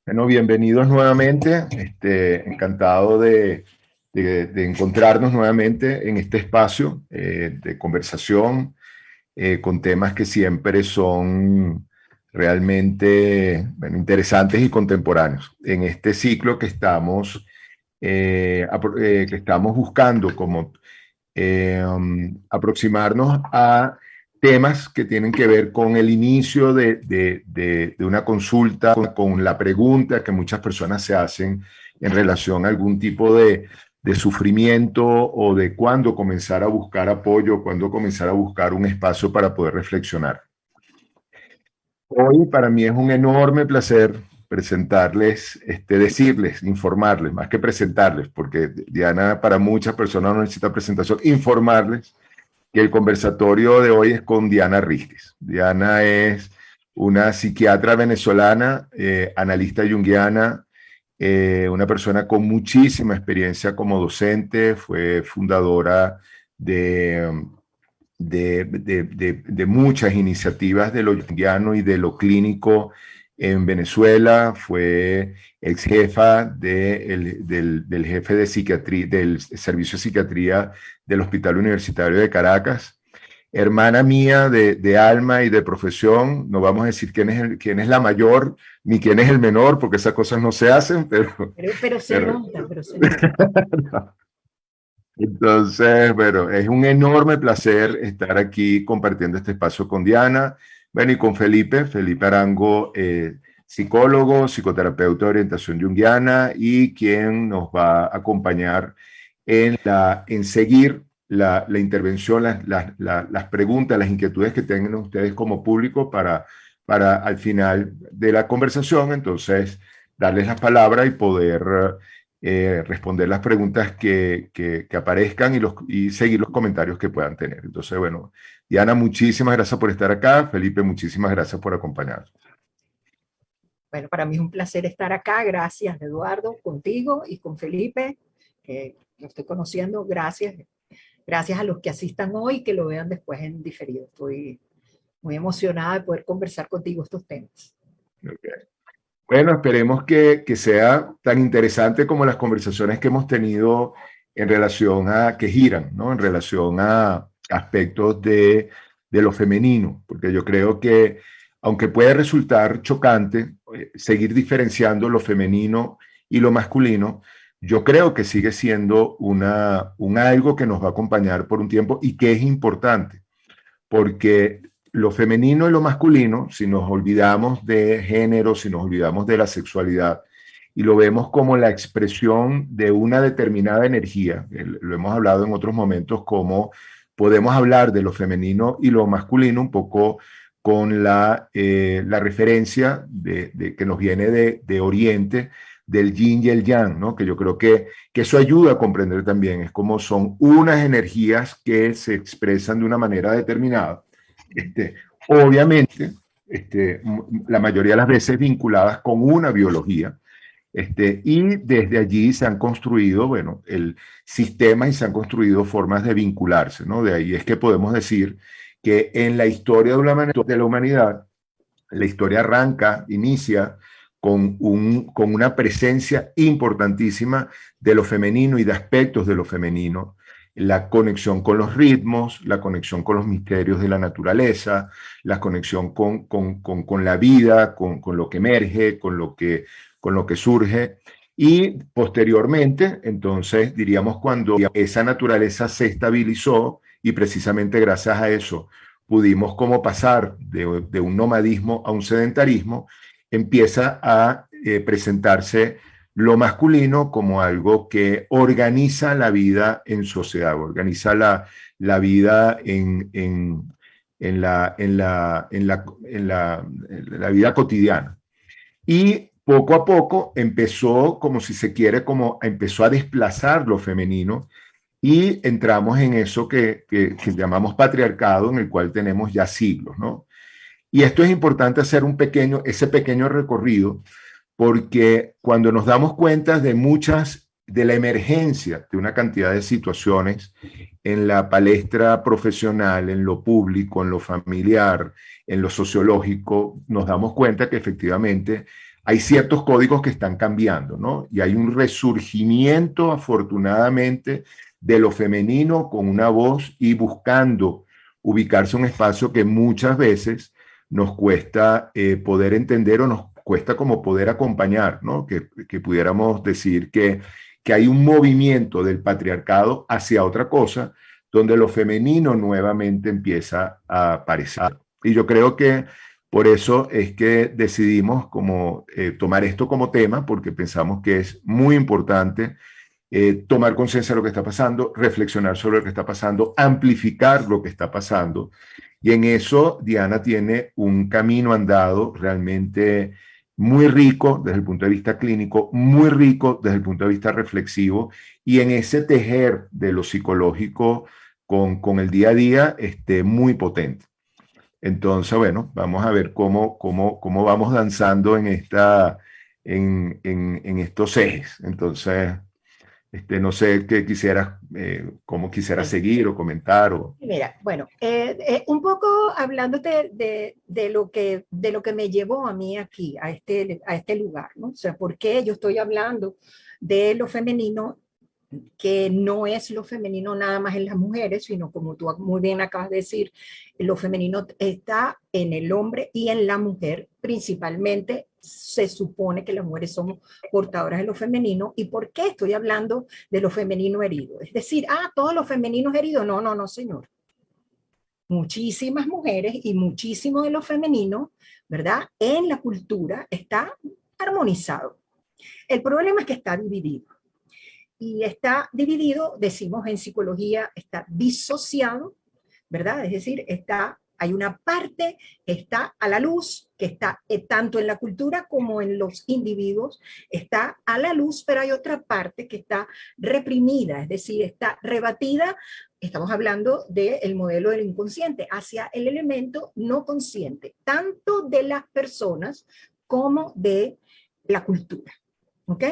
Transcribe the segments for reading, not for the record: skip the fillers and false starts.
Bueno, bienvenidos nuevamente. Encantado de encontrarnos nuevamente en este espacio de conversación con temas que siempre son realmente interesantes y contemporáneos. En este ciclo que estamos buscando como aproximarnos a temas que tienen que ver con el inicio de una consulta, con la pregunta que muchas personas se hacen en relación a algún tipo de sufrimiento o de cuándo comenzar a buscar apoyo, cuándo comenzar a buscar un espacio para poder reflexionar. Hoy para mí es un enorme placer presentarles, decirles, informarles, más que presentarles, porque Diana para muchas personas no necesita presentación, informarles que el conversatorio de hoy es con Diana Rísquez. Diana es una psiquiatra venezolana, analista junguiana, una persona con muchísima experiencia como docente, fue fundadora de, de muchas iniciativas de lo junguiano y de lo clínico en Venezuela, fue ex jefa del jefe de psiquiatría, del servicio de psiquiatría del Hospital Universitario de Caracas, hermana mía de alma y de profesión. No vamos a decir quién es la mayor ni quién es el menor, porque esas cosas no se hacen, Pero se pero nota, pero se nota. entonces, bueno, es un enorme placer estar aquí compartiendo este espacio con Diana, bueno, y con Felipe Arango, psicólogo, psicoterapeuta de orientación junguiana y quien nos va a acompañar en seguir la intervención, las preguntas, las inquietudes que tengan ustedes como público para al final de la conversación, entonces, darles la palabra y poder responder las preguntas que aparezcan y seguir los comentarios que puedan tener. Entonces, bueno, Diana, muchísimas gracias por estar acá. Felipe, muchísimas gracias por acompañarnos. Bueno, para mí es un placer estar acá. Gracias, Eduardo, contigo y con Felipe, que lo estoy conociendo. Gracias. Gracias a los que asistan hoy y que lo vean después en diferido. Estoy muy emocionada de poder conversar contigo estos temas. Okay. Bueno, esperemos que sea tan interesante como las conversaciones que hemos tenido en relación a, que giran, ¿no? En relación a aspectos de lo femenino, porque yo creo que, aunque puede resultar chocante seguir diferenciando lo femenino y lo masculino, yo creo que sigue siendo un algo que nos va a acompañar por un tiempo y que es importante porque lo femenino y lo masculino, si nos olvidamos de género, si nos olvidamos de la sexualidad y lo vemos como la expresión de una determinada energía, lo hemos hablado en otros momentos, como podemos hablar de lo femenino y lo masculino un poco con la referencia que nos viene de Oriente, del yin y el yang, ¿no? Que yo creo que eso ayuda a comprender también, es como son unas energías que se expresan de una manera determinada, este, obviamente, la mayoría de las veces vinculadas con una biología, y desde allí se han construido, bueno, el sistema y se han construido formas de vincularse, ¿no? De ahí es que podemos decir que en la historia de la humanidad, la historia arranca, inicia con una presencia importantísima de lo femenino y de aspectos de lo femenino, la conexión con los ritmos, la conexión con los misterios de la naturaleza, la conexión con la vida, con lo que emerge, con lo que surge. Y posteriormente, entonces, diríamos, cuando esa naturaleza se estabilizó y precisamente gracias a eso pudimos como pasar de un nomadismo a un sedentarismo, empieza a presentarse lo masculino como algo que organiza la vida en sociedad, organiza la vida en la vida cotidiana. Y poco a poco empezó, como si se quiere, como empezó a desplazar lo femenino y entramos en eso que llamamos patriarcado, en el cual tenemos ya siglos, ¿no? Y esto es importante hacer ese pequeño recorrido, porque cuando nos damos cuenta de la emergencia de una cantidad de situaciones en la palestra profesional, en lo público, en lo familiar, en lo sociológico, nos damos cuenta que efectivamente hay ciertos códigos que están cambiando, ¿no? Y hay un resurgimiento, afortunadamente, de lo femenino con una voz y buscando ubicarse en un espacio que muchas veces nos cuesta poder entender o nos cuesta como poder acompañar, ¿no? Que pudiéramos decir que hay un movimiento del patriarcado hacia otra cosa, donde lo femenino nuevamente empieza a aparecer. Y yo creo que por eso es que decidimos como tomar esto como tema, porque pensamos que es muy importante tomar conciencia de lo que está pasando, reflexionar sobre lo que está pasando, amplificar lo que está pasando. Y en eso Diana tiene un camino andado realmente muy rico desde el punto de vista clínico, muy rico desde el punto de vista reflexivo, y en ese tejer de lo psicológico con el día a día muy potente. Entonces, bueno, vamos a ver cómo vamos danzando en estos ejes. Entonces, no sé qué quisieras, cómo quisieras Bueno, seguir o comentar. mira, bueno, un poco hablándote de lo que me llevó a mí aquí, a este lugar, ¿no? O sea, ¿por qué yo estoy hablando de lo femenino, que no es lo femenino nada más en las mujeres, sino como tú muy bien acabas de decir, lo femenino está en el hombre y en la mujer, principalmente se supone que las mujeres somos portadoras de lo femenino. ¿Y por qué estoy hablando de lo femenino herido? Es decir, todos los femeninos heridos. No, no, no, señor. Muchísimas mujeres y muchísimo de lo femenino, ¿verdad? En la cultura está armonizado. El problema es que está dividido. Y está dividido, decimos en psicología, está disociado, ¿verdad? Es decir, hay una parte que está a la luz, que está tanto en la cultura como en los individuos, está a la luz, pero hay otra parte que está reprimida, es decir, está rebatida. Estamos hablando del modelo del inconsciente hacia el elemento no consciente, tanto de las personas como de la cultura. ¿Ok?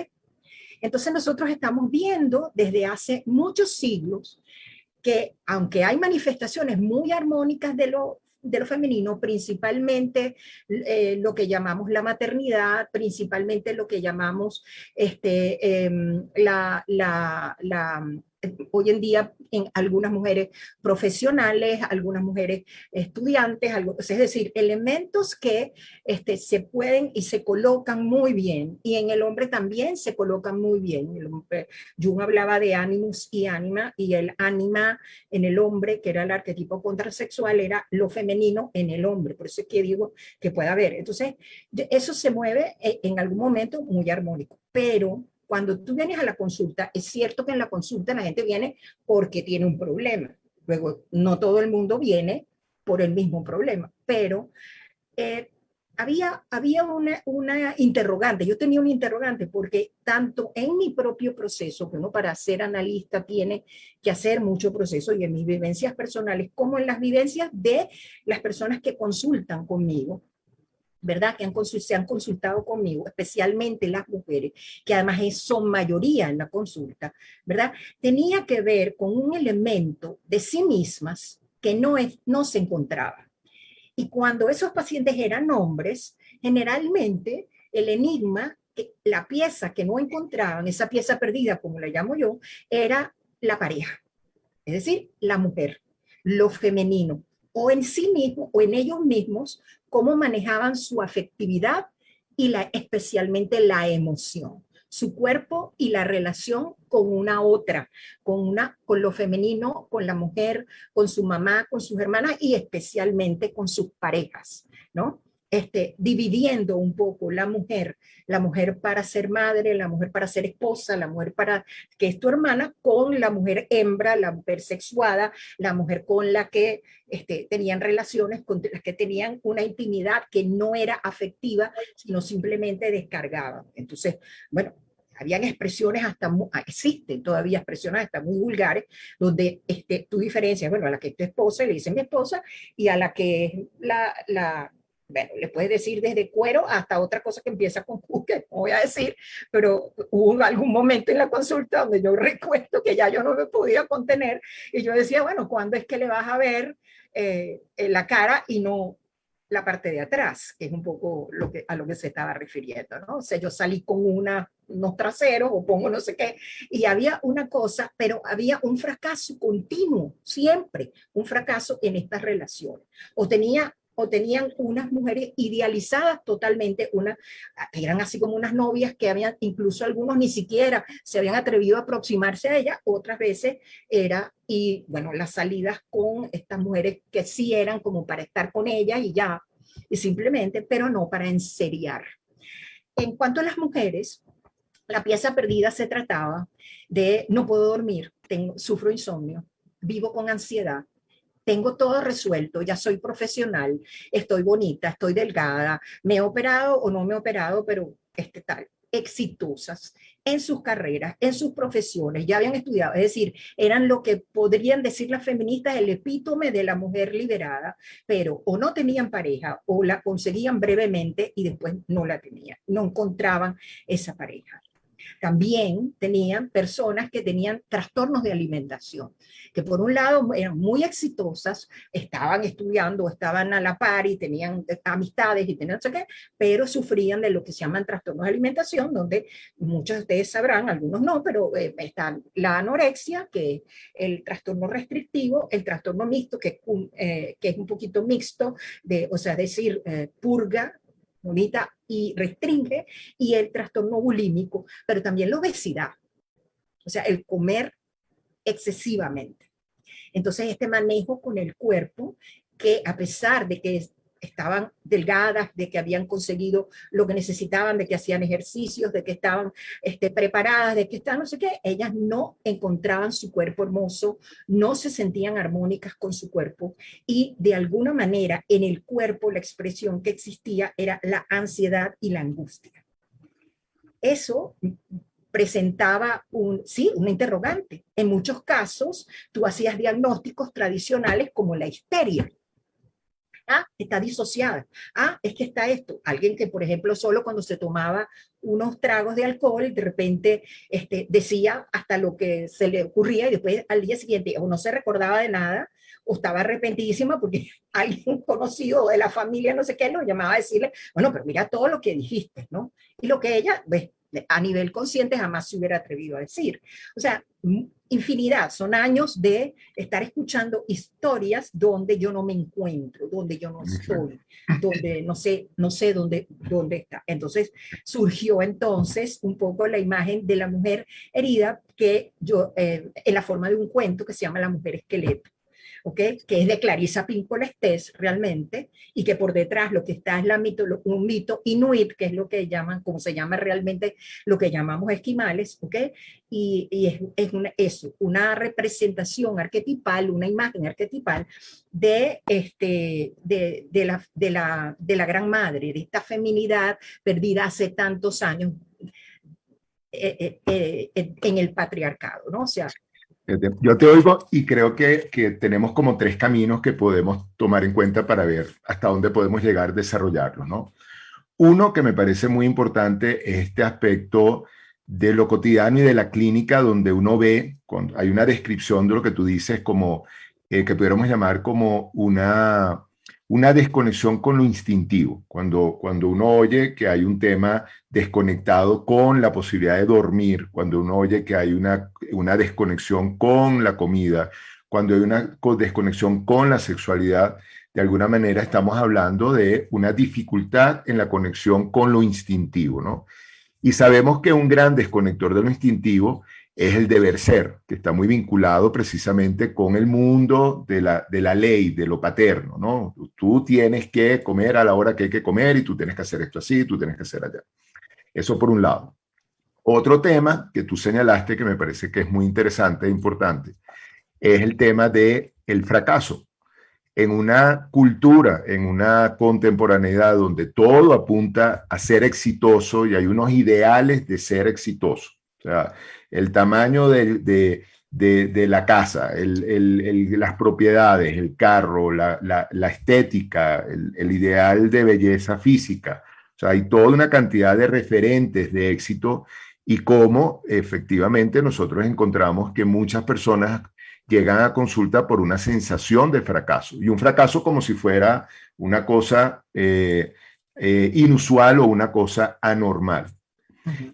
Entonces nosotros estamos viendo desde hace muchos siglos que aunque hay manifestaciones muy armónicas de lo femenino, principalmente lo que llamamos la maternidad, principalmente lo que llamamos hoy en día en algunas mujeres profesionales, algunas mujeres estudiantes, es decir, elementos que se pueden y se colocan muy bien, y en el hombre también se colocan muy bien. Jung hablaba de animus y ánima, y el ánima en el hombre, que era el arquetipo contrasexual, era lo femenino en el hombre. Por eso es que digo que puede haber. Entonces, eso se mueve en algún momento muy armónico. Pero cuando tú vienes a la consulta, es cierto que en la consulta la gente viene porque tiene un problema. Luego, no todo el mundo viene por el mismo problema, pero eh, había una interrogante, yo tenía una interrogante porque tanto en mi propio proceso, que uno para ser analista tiene que hacer mucho proceso, y en mis vivencias personales, como en las vivencias de las personas que consultan conmigo, ¿verdad? Se han consultado conmigo, especialmente las mujeres, que además son mayoría en la consulta, ¿verdad? Tenía que ver con un elemento de sí mismas que no se encontraba. Y cuando esos pacientes eran hombres, generalmente el enigma, la pieza que no encontraban, esa pieza perdida, como la llamo yo, era la pareja, es decir, la mujer, lo femenino, o en sí mismo, o en ellos mismos, cómo manejaban su afectividad y especialmente la emoción, su cuerpo y la relación con una otra, con lo femenino, con la mujer, con su mamá, con sus hermanas y especialmente con sus parejas, ¿no? Dividiendo un poco la mujer para ser madre, la mujer para ser esposa, la mujer para que es tu hermana, con la mujer hembra, la mujer sexuada, la mujer con la que tenían relaciones, con las que tenían una intimidad que no era afectiva, sino simplemente descargaban. Entonces, bueno, habían expresiones existen todavía expresiones hasta muy vulgares, donde tú diferencias, bueno, a la que es tu esposa, le dicen mi esposa, y a la que es bueno, le puedes decir desde cuero hasta otra cosa que empieza con Q, que no voy a decir, pero hubo algún momento en la consulta donde yo recuerdo que ya yo no me podía contener, y yo decía, bueno, ¿cuándo es que le vas a ver la cara y no la parte de atrás, que es un poco a lo que se estaba refiriendo, ¿no? O sea, yo salí con unos traseros o pongo no sé qué, y había una cosa, pero había un fracaso continuo, siempre un fracaso en estas relaciones. O tenían unas mujeres idealizadas totalmente, eran así como unas novias que habían, incluso algunos ni siquiera se habían atrevido a aproximarse a ella, otras veces y bueno, las salidas con estas mujeres que sí eran como para estar con ella y ya, y simplemente, pero no para enseriar. En cuanto a las mujeres, la pieza perdida se trataba de no puedo dormir, sufro insomnio, vivo con ansiedad, tengo todo resuelto, ya soy profesional, estoy bonita, estoy delgada, me he operado o no me he operado, pero tal, exitosas en sus carreras, en sus profesiones, ya habían estudiado, es decir, eran lo que podrían decir las feministas el epítome de la mujer liberada, pero o no tenían pareja o la conseguían brevemente y después no la tenían, no encontraban esa pareja. También tenían personas que tenían trastornos de alimentación, que por un lado eran muy exitosas, estaban estudiando, estaban a la par y tenían amistades y tenían no sé qué, pero sufrían de lo que se llaman trastornos de alimentación, donde muchos de ustedes sabrán, algunos no, pero están la anorexia, que es el trastorno restrictivo, el trastorno mixto, que es un poquito mixto, o sea, decir, purga, bonita y restringe, y el trastorno bulímico, pero también la obesidad, o sea, el comer excesivamente. Entonces, este manejo con el cuerpo, que a pesar de que estaban delgadas, de que habían conseguido lo que necesitaban, de que hacían ejercicios, de que estaban preparadas, de que estaban no sé qué, ellas no encontraban su cuerpo hermoso, no se sentían armónicas con su cuerpo y de alguna manera en el cuerpo la expresión que existía era la ansiedad y la angustia. Eso presentaba una interrogante. En muchos casos, tú hacías diagnósticos tradicionales como la histeria. Está disociada. Es que está esto. Alguien que, por ejemplo, solo cuando se tomaba unos tragos de alcohol, de repente decía hasta lo que se le ocurría y después al día siguiente o no se recordaba de nada o estaba arrepentísima porque alguien conocido de la familia, no sé qué, lo llamaba a decirle, bueno, pero mira todo lo que dijiste, ¿no? Y lo que ella, a nivel consciente jamás se hubiera atrevido a decir. O sea, infinidad, son años de estar escuchando historias donde yo no me encuentro, donde yo no estoy, donde no sé dónde está. Entonces surgió entonces un poco la imagen de la mujer herida que yo, en la forma de un cuento que se llama La mujer esqueleto. ¿Okay? Que es de Clarissa Pinkola Estés realmente, y que por detrás lo que está es un mito inuit, que es lo que llaman, como se llama realmente, lo que llamamos esquimales, ¿okay? Es una representación arquetipal, una imagen arquetipal de la gran madre, de esta feminidad perdida hace tantos años en el patriarcado, ¿no? O sea, yo te oigo y creo que tenemos como tres caminos que podemos tomar en cuenta para ver hasta dónde podemos llegar a desarrollarlos, ¿no? Uno que me parece muy importante es este aspecto de lo cotidiano y de la clínica donde uno ve, cuando hay una descripción de lo que tú dices como, que pudiéramos llamar como una desconexión con lo instintivo. Cuando uno oye que hay un tema desconectado con la posibilidad de dormir, cuando uno oye que hay una desconexión con la comida, cuando hay una desconexión con la sexualidad, de alguna manera estamos hablando de una dificultad en la conexión con lo instintivo, ¿no? Y sabemos que un gran desconector de lo instintivo es el deber ser, que está muy vinculado precisamente con el mundo de la ley, de lo paterno, ¿no? Tú tienes que comer a la hora que hay que comer y tú tienes que hacer esto así, tú tienes que hacer allá. Eso por un lado. Otro tema que tú señalaste que me parece que es muy interesante e importante es el tema del fracaso. En una cultura, en una contemporaneidad donde todo apunta a ser exitoso y hay unos ideales de ser exitoso. O sea, el tamaño de la casa, las propiedades, el carro, la estética, el ideal de belleza física. O sea, hay toda una cantidad de referentes de éxito y cómo efectivamente nosotros encontramos que muchas personas llegan a consulta por una sensación de fracaso, y un fracaso como si fuera una cosa inusual o una cosa anormal.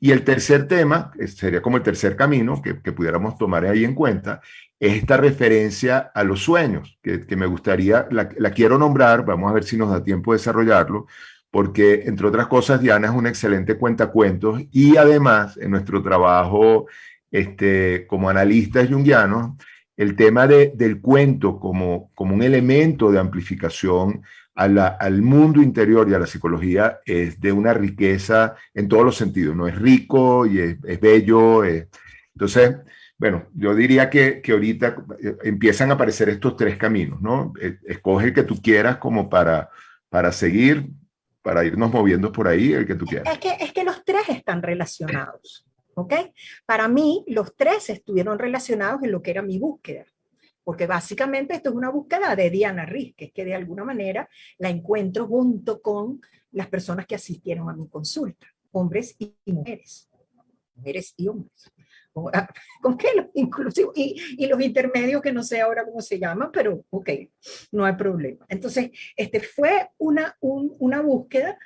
Y el tercer tema, sería como el tercer camino que pudiéramos tomar ahí en cuenta, es esta referencia a los sueños, que me gustaría, la quiero nombrar, vamos a ver si nos da tiempo de desarrollarlo, porque entre otras cosas Diana es una excelente cuentacuentos y además en nuestro trabajo como analistas junguianos, el tema del cuento como un elemento de amplificación al mundo interior y a la psicología es de una riqueza en todos los sentidos, ¿no? Es rico y es bello. Entonces, bueno, yo diría que ahorita empiezan a aparecer estos tres caminos, ¿no? Escoge el que tú quieras como para seguir, para irnos moviendo por ahí, el que tú quieras. Es que los tres están relacionados, ¿ok? Para mí, los tres estuvieron relacionados en lo que era mi búsqueda. Porque básicamente esto es una búsqueda de Diana Riz, que es que de alguna manera la encuentro junto con las personas que asistieron a mi consulta, hombres y mujeres, mujeres y hombres. ¿Con qué? Los inclusivos y los intermedios, que no sé ahora cómo se llaman, pero ok, no hay problema. Entonces, fue una búsqueda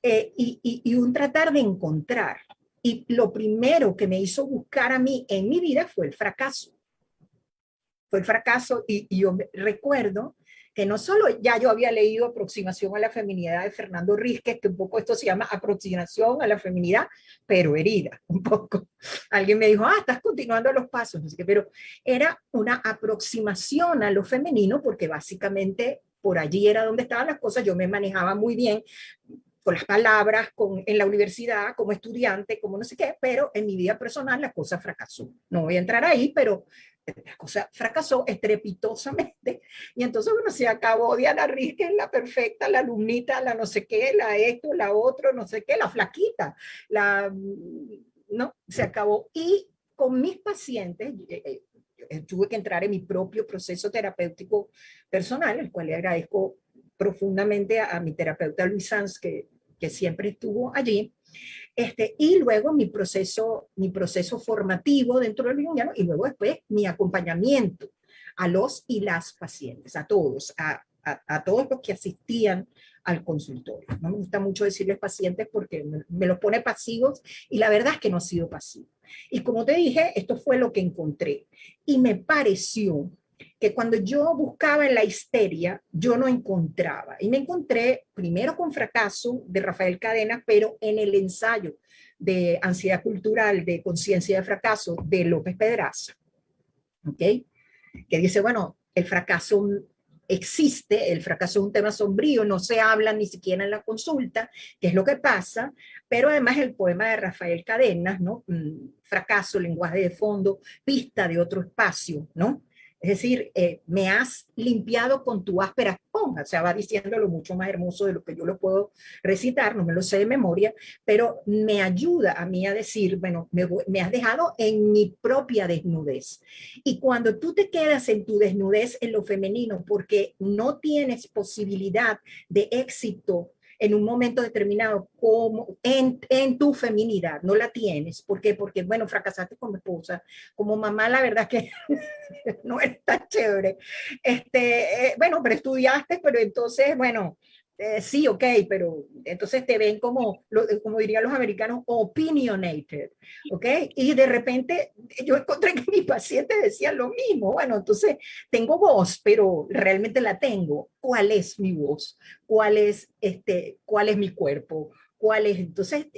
y un tratar de encontrar. Y lo primero que me hizo buscar a mí en mi vida fue el fracaso. Fue el fracaso y yo recuerdo que no solo ya yo había leído Aproximación a la Feminidad de Fernando Rizquez, que un poco esto se llama Aproximación a la Feminidad, pero herida, un poco. Alguien me dijo, estás continuando los pasos, no sé qué, pero era una aproximación a lo femenino, porque básicamente por allí era donde estaban las cosas, yo me manejaba muy bien con las palabras, en la universidad, como estudiante, como no sé qué, pero en mi vida personal la cosa fracasó. No voy a entrar ahí, pero la cosa fracasó estrepitosamente. Y entonces, bueno, se acabó Diana Rizquez, la perfecta, la alumnita, la no sé qué, la esto, la otro, no sé qué, la flaquita, no, se acabó. Y con mis pacientes, tuve que entrar en mi propio proceso terapéutico personal, el cual le agradezco profundamente a mi terapeuta Luis Sanz, que siempre estuvo allí. Y luego mi proceso formativo dentro del junguiano, y luego después mi acompañamiento a los y las pacientes, a todos, a todos los que asistían al consultorio. No me gusta mucho decirles pacientes porque me los pone pasivos, y la verdad es que no ha sido pasivo. Y como te dije, esto fue lo que encontré. Y me pareció que cuando yo buscaba en la histeria, yo no encontraba. Y me encontré primero con Fracaso de Rafael Cadena, pero en el ensayo de Ansiedad Cultural, de Conciencia de Fracaso, de López Pedraza, ¿ok? Que dice, bueno, el fracaso existe, el fracaso es un tema sombrío, no se habla ni siquiera en la consulta, que es lo que pasa, pero además el poema de Rafael Cadenas, ¿no? Fracaso, lenguaje de fondo, pista de otro espacio, ¿no? Es decir, me has limpiado con tu áspera esponja, o sea, va diciéndolo mucho más hermoso de lo que yo lo puedo recitar, no me lo sé de memoria, pero me ayuda a mí a decir, bueno, me has dejado en mi propia desnudez. Y cuando tú te quedas en tu desnudez en lo femenino porque no tienes posibilidad de éxito en un momento determinado como en tu feminidad, no la tienes. ¿Por qué? Porque, bueno, fracasaste como esposa, como mamá, la verdad que no es tan chévere. Bueno, pero estudiaste, pero entonces, bueno, sí, ok, pero entonces te ven como dirían los americanos, opinionated, ok, y de repente yo encontré que mis pacientes decían lo mismo. Bueno, entonces tengo voz, pero realmente la tengo. ¿Cuál es mi voz? ¿Cuál es mi cuerpo? ¿Cuál es? Entonces,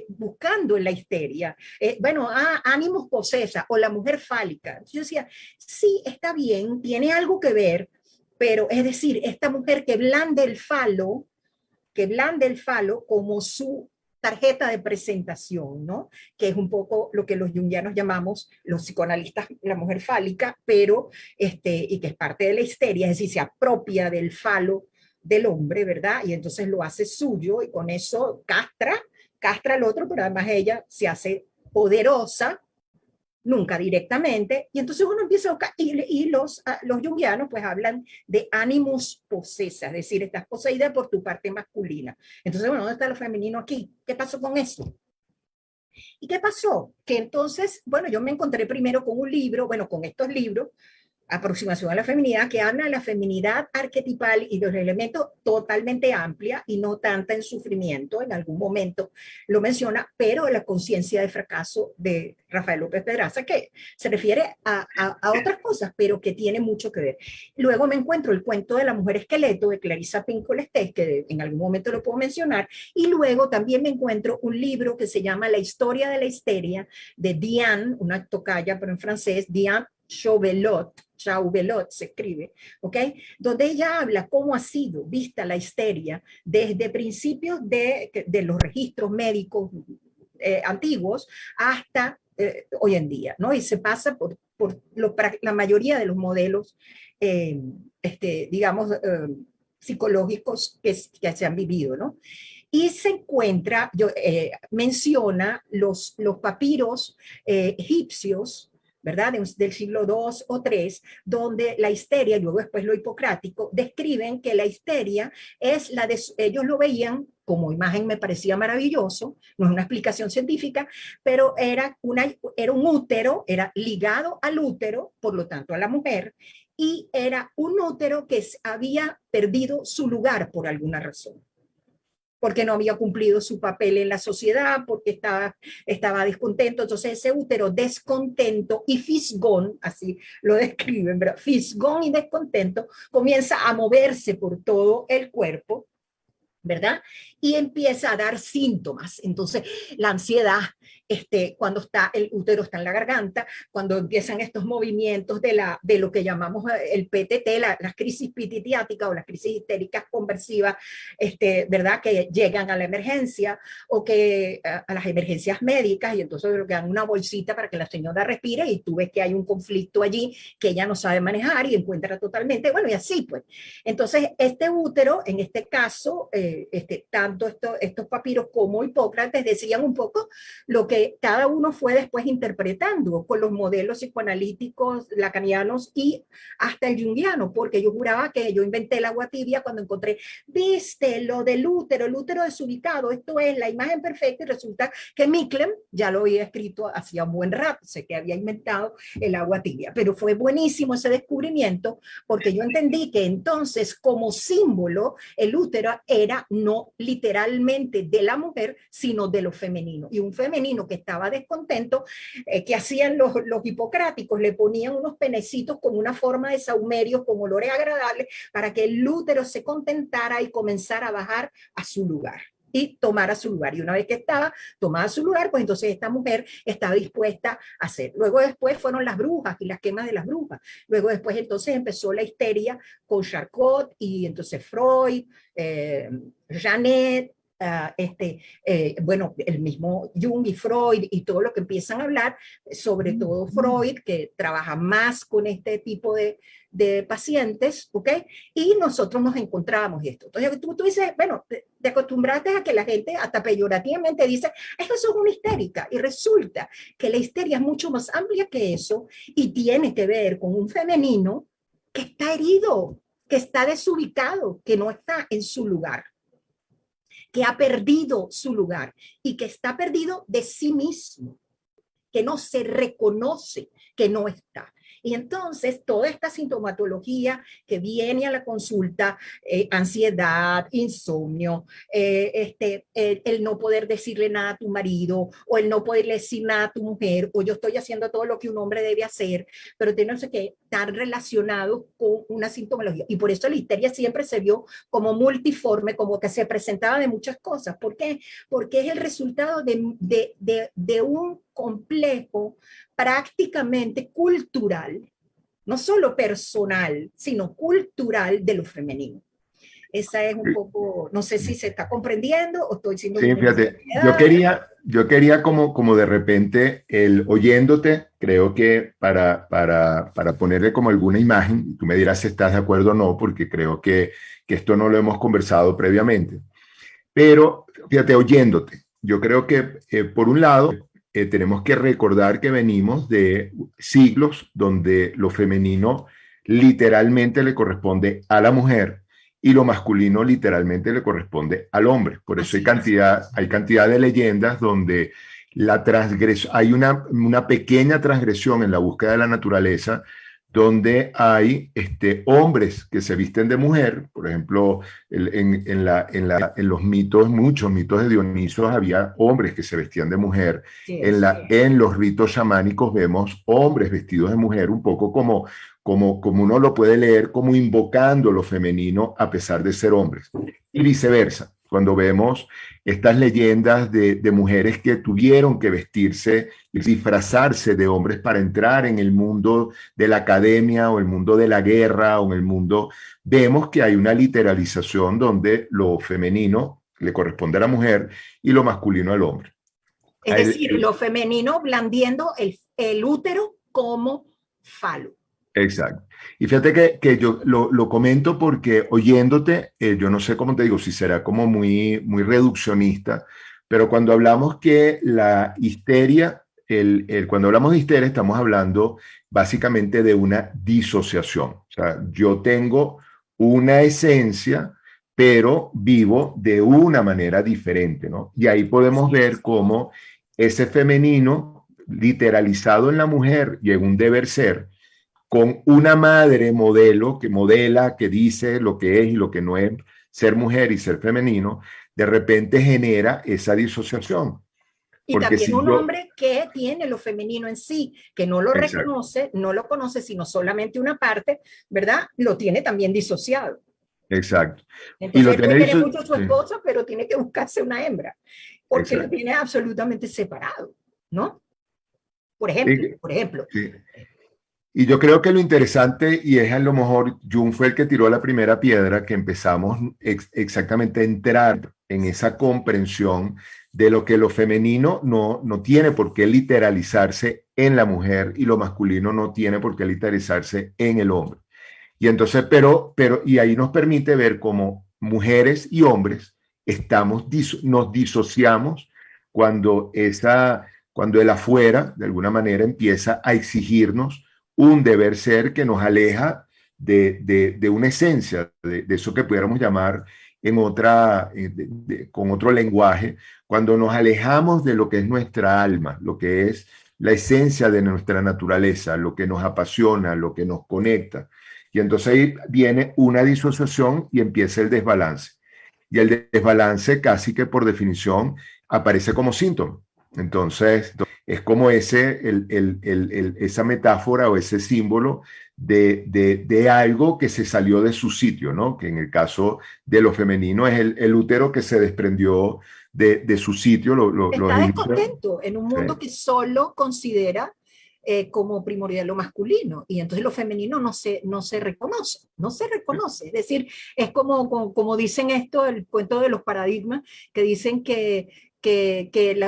buscando en la histeria, bueno, ánimos posesa o la mujer fálica. Yo decía, sí, está bien, tiene algo que ver, pero es decir, esta mujer que blande el falo como su tarjeta de presentación, ¿no? Que es un poco lo que los junguianos llamamos, los psicoanalistas, la mujer fálica, pero, y que es parte de la histeria, es decir, se apropia del falo del hombre, ¿verdad? Y entonces lo hace suyo y con eso castra al otro, pero además ella se hace poderosa, nunca directamente, y entonces uno empieza a buscar, y los junguianos pues hablan de animus possessa, es decir, estás poseída por tu parte masculina. Entonces, bueno, ¿dónde está lo femenino aquí? ¿Qué pasó con eso? ¿Y qué pasó? Que entonces, bueno, yo me encontré primero con un libro, bueno, con estos libros, aproximación a la feminidad que habla de la feminidad arquetipal y de los elementos totalmente amplia y no tanta en sufrimiento, en algún momento lo menciona, pero la conciencia de fracaso de Rafael López Pedraza, que se refiere a otras cosas, pero que tiene mucho que ver. Luego me encuentro el cuento de la mujer esqueleto de Clarissa Pinkola Estés, que en algún momento lo puedo mencionar, y luego también me encuentro un libro que se llama La historia de la histeria, de Diane, una tocaya, pero en francés, Diane Chauvelot se escribe, ¿ok? Donde ella habla cómo ha sido vista la histeria desde principios de los registros médicos antiguos hasta hoy en día, ¿no? Y se pasa por la mayoría de los modelos, digamos, psicológicos que se han vivido, ¿no? Y se encuentra, menciona los papiros egipcios, ¿verdad? Del siglo II o III, donde la histeria, y luego después lo hipocrático, describen que la histeria es la de, ellos lo veían como imagen, me parecía maravilloso, no es una explicación científica, pero era un útero, era ligado al útero, por lo tanto a la mujer, y era un útero que había perdido su lugar por alguna razón, porque no había cumplido su papel en la sociedad, porque estaba descontento. Entonces ese útero descontento y fisgón, así lo describen, ¿verdad? Fisgón y descontento, comienza a moverse por todo el cuerpo, ¿verdad? Y empieza a dar síntomas. Entonces, la ansiedad, cuando el útero está en la garganta, cuando empiezan estos movimientos de lo que llamamos el PTT, las crisis pititiáticas o las crisis histéricas conversivas, ¿verdad? Que llegan a la emergencia o que a las emergencias médicas, y entonces lo que dan una bolsita para que la señora respire, y tú ves que hay un conflicto allí que ella no sabe manejar y encuentra totalmente, bueno, y así pues. Entonces, este útero, en este caso, tanto estos papiros como Hipócrates decían un poco lo que cada uno fue después interpretando con los modelos psicoanalíticos lacanianos y hasta el junguiano, porque yo juraba que yo inventé el agua tibia cuando encontré, viste, lo del útero, el útero desubicado, esto es la imagen perfecta, y resulta que Micklem ya lo había escrito hacía un buen rato, sé que había inventado el agua tibia, pero fue buenísimo ese descubrimiento, porque yo entendí que entonces como símbolo el útero era no literalmente de la mujer, sino de lo femenino. Y un femenino que estaba descontento, que hacían los hipocráticos, le ponían unos penecitos con una forma de saumerios, con olores agradables, para que el útero se contentara y comenzara a bajar a su lugar y tomara su lugar. Y una vez que estaba tomada su lugar, pues entonces esta mujer estaba dispuesta a hacer. Luego después fueron las brujas y las quemas de las brujas. Luego después entonces empezó la histeria con Charcot y entonces Freud, Janet, bueno, el mismo Jung y Freud y todo lo que empiezan a hablar, sobre todo Freud, que trabaja más con este tipo de pacientes, ¿ok? Y nosotros nos encontramos esto. Entonces tú dices, bueno, te acostumbraste a que la gente hasta peyorativamente dice, es que eso es una histérica, y resulta que la histeria es mucho más amplia que eso y tiene que ver con un femenino que está herido, que está desubicado, que no está en su lugar, que ha perdido su lugar y que está perdido de sí mismo, que no se reconoce que no está. Y entonces toda esta sintomatología que viene a la consulta, ansiedad, insomnio, el no poder decirle nada a tu marido, o el no poder decir nada a tu mujer, o yo estoy haciendo todo lo que un hombre debe hacer, pero tiene no sé qué, estar relacionado con una sintomología. Y por eso la histeria siempre se vio como multiforme, como que se presentaba de muchas cosas. ¿Por qué? Porque es el resultado de un complejo prácticamente cultural, no solo personal, sino cultural de lo femenino. Esa es un poco, no sé si se está comprendiendo o estoy siendo... Sí, fíjate, yo quería como de repente, oyéndote, creo que para ponerle como alguna imagen, tú me dirás si estás de acuerdo o no, porque creo que esto no lo hemos conversado previamente, pero fíjate, oyéndote, yo creo que por un lado, tenemos que recordar que venimos de siglos donde lo femenino literalmente le corresponde a la mujer y lo masculino literalmente le corresponde al hombre. Por eso hay cantidad de leyendas donde hay una pequeña transgresión en la búsqueda de la naturaleza, donde hay hombres que se visten de mujer. Por ejemplo, en los mitos, muchos mitos de Dioniso, había hombres que se vestían de mujer. En los ritos chamánicos vemos hombres vestidos de mujer, un poco como uno lo puede leer, como invocando lo femenino a pesar de ser hombres. Y viceversa, cuando vemos estas leyendas de mujeres que tuvieron que vestirse y disfrazarse de hombres para entrar en el mundo de la academia o el mundo de la guerra o en el mundo, vemos que hay una literalización donde lo femenino le corresponde a la mujer y lo masculino al hombre. Es decir, lo femenino blandiendo el útero como falo. Exacto. Y fíjate que yo lo comento porque oyéndote, yo no sé cómo te digo, si será como muy reduccionista, pero cuando hablamos que la histeria, cuando hablamos de histeria, estamos hablando básicamente de una disociación. O sea, yo tengo una esencia, pero vivo de una manera diferente, ¿no? Y ahí podemos ver cómo ese femenino literalizado en la mujer y en un deber ser, con una madre modelo que modela, que dice lo que es y lo que no es ser mujer y ser femenino, de repente genera esa disociación. Y también un hombre que tiene lo femenino en sí, que no lo reconoce, no lo conoce, sino solamente una parte, ¿verdad? Lo tiene también disociado. Exacto. Entonces, y lo tiene él puede querer mucho a su esposa, pero tiene que buscarse una hembra, porque lo tiene absolutamente separado, ¿no? Por ejemplo. Sí. Y yo creo que lo interesante, y es a lo mejor Jung fue el que tiró la primera piedra, que empezamos exactamente a entrar en esa comprensión de lo que lo femenino no tiene por qué literalizarse en la mujer y lo masculino no tiene por qué literalizarse en el hombre. Y entonces, y ahí nos permite ver cómo mujeres y hombres nos disociamos cuando cuando el afuera, de alguna manera, empieza a exigirnos un deber ser que nos aleja de una esencia, de eso que pudiéramos llamar con otro lenguaje, cuando nos alejamos de lo que es nuestra alma, lo que es la esencia de nuestra naturaleza, lo que nos apasiona, lo que nos conecta. Y entonces ahí viene una disociación y empieza el desbalance. Y el desbalance casi que por definición aparece como síntoma. Entonces, es como esa metáfora o ese símbolo de algo que se salió de su sitio, ¿no? Que en el caso de lo femenino es el útero que se desprendió de su sitio. Está descontento en un mundo que solo considera como primordial lo masculino, y entonces lo femenino no se reconoce. Es decir, es como dicen esto, el cuento de los paradigmas, que dicen que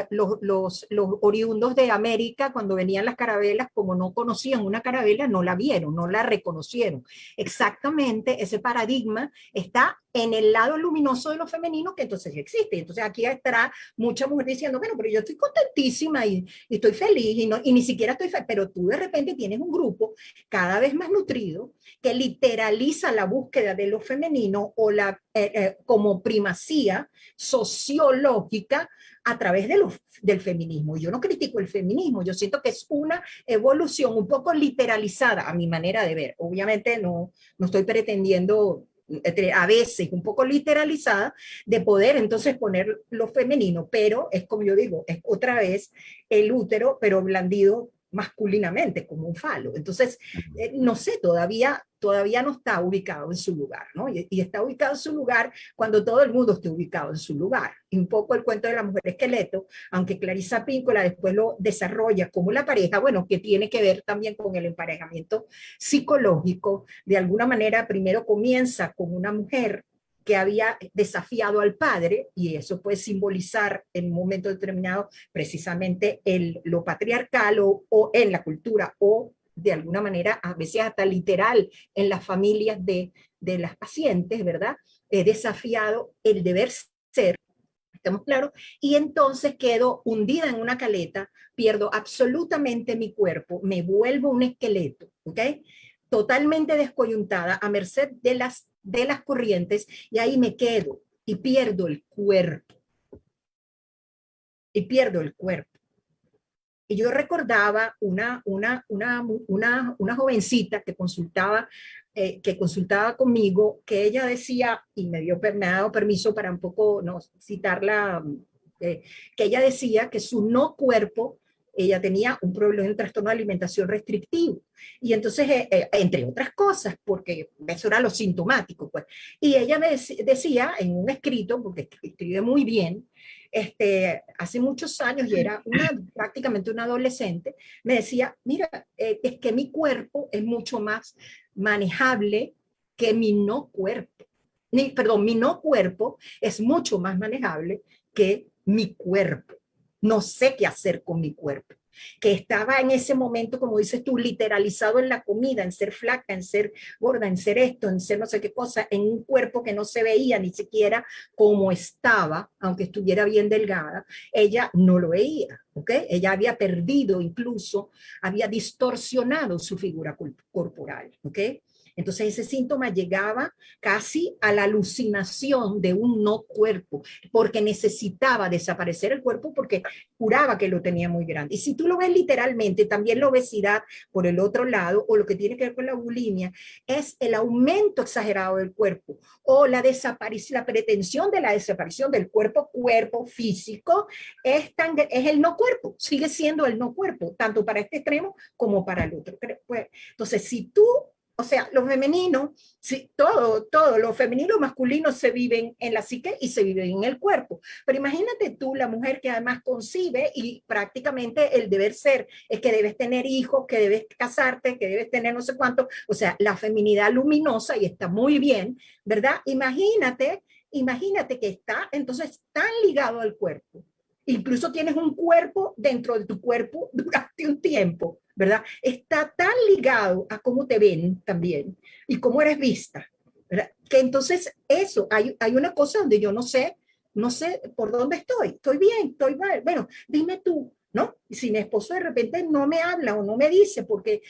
los oriundos de América, cuando venían las carabelas, como no conocían una carabela, no la vieron, no la reconocieron. Exactamente ese paradigma está en el lado luminoso de lo femenino, que entonces sí existe. Entonces aquí estará mucha mujer diciendo, bueno, pero yo estoy contentísima y estoy feliz y ni siquiera estoy feliz, pero tú de repente tienes un grupo cada vez más nutrido que literaliza la búsqueda de lo femenino o como primacía sociológica a través del feminismo. Yo no critico el feminismo, yo siento que es una evolución un poco literalizada a mi manera de ver. Obviamente no estoy pretendiendo a veces un poco literalizada, de poder entonces poner lo femenino, pero es como yo digo, es otra vez el útero, pero blandido masculinamente, como un falo. Entonces, no sé, todavía no está ubicado en su lugar, ¿no? Y está ubicado en su lugar cuando todo el mundo esté ubicado en su lugar. Y un poco el cuento de la mujer esqueleto, aunque Clarissa Pinkola después lo desarrolla como la pareja, bueno, que tiene que ver también con el emparejamiento psicológico. De alguna manera, primero comienza con una mujer que había desafiado al padre, y eso puede simbolizar en un momento determinado precisamente lo patriarcal o en la cultura, o de alguna manera a veces hasta literal en las familias de las pacientes, ¿verdad? He desafiado el deber ser, ¿estamos claros? Y entonces quedo hundida en una caleta, pierdo absolutamente mi cuerpo, me vuelvo un esqueleto, ¿ok? Totalmente descoyuntada, a merced de las corrientes, y ahí me quedo y pierdo el cuerpo. Y pierdo el cuerpo. Y yo recordaba una jovencita que consultaba conmigo, que ella decía, y me ha dado permiso para un poco no citarla, eh, que ella decía que su no cuerpo, ella tenía un problema, un trastorno de alimentación restrictivo. Y entonces, entre otras cosas, porque eso era lo sintomático, pues. Y ella me decía en un escrito, porque escribe muy bien, hace muchos años y era prácticamente una adolescente, me decía, mira, es que mi cuerpo es mucho más manejable que mi no cuerpo. Perdón, mi no cuerpo es mucho más manejable que mi cuerpo. No sé qué hacer con mi cuerpo. Que estaba en ese momento, como dices tú, literalizado en la comida, en ser flaca, en ser gorda, en ser esto, en ser no sé qué cosa, en un cuerpo que no se veía ni siquiera como estaba, aunque estuviera bien delgada, ella no lo veía, ¿ok? Ella había perdido incluso, había distorsionado su figura corporal, ¿ok? Entonces ese síntoma llegaba casi a la alucinación de un no cuerpo, porque necesitaba desaparecer el cuerpo porque juraba que lo tenía muy grande. Y si tú lo ves literalmente, también la obesidad por el otro lado, o lo que tiene que ver con la bulimia, es el aumento exagerado del cuerpo o la desaparición, la pretensión de la desaparición del cuerpo físico es el no cuerpo, sigue siendo el no cuerpo, tanto para este extremo como para el otro. Entonces, si tú, o sea, lo femenino, sí, todo, lo femenino y lo masculino se viven en la psique y se viven en el cuerpo. Pero imagínate tú, la mujer que además concibe y prácticamente el deber ser es que debes tener hijos, que debes casarte, que debes tener no sé cuánto, o sea, la feminidad luminosa y está muy bien, ¿verdad? Imagínate que está entonces tan ligado al cuerpo. Incluso tienes un cuerpo dentro de tu cuerpo durante un tiempo, ¿verdad? Está tan ligado a cómo te ven también y cómo eres vista, ¿verdad? Que entonces eso, hay una cosa donde yo no sé por dónde estoy bien, estoy mal. Bueno, dime tú, ¿no? Si mi esposo de repente no me habla o no me dice porque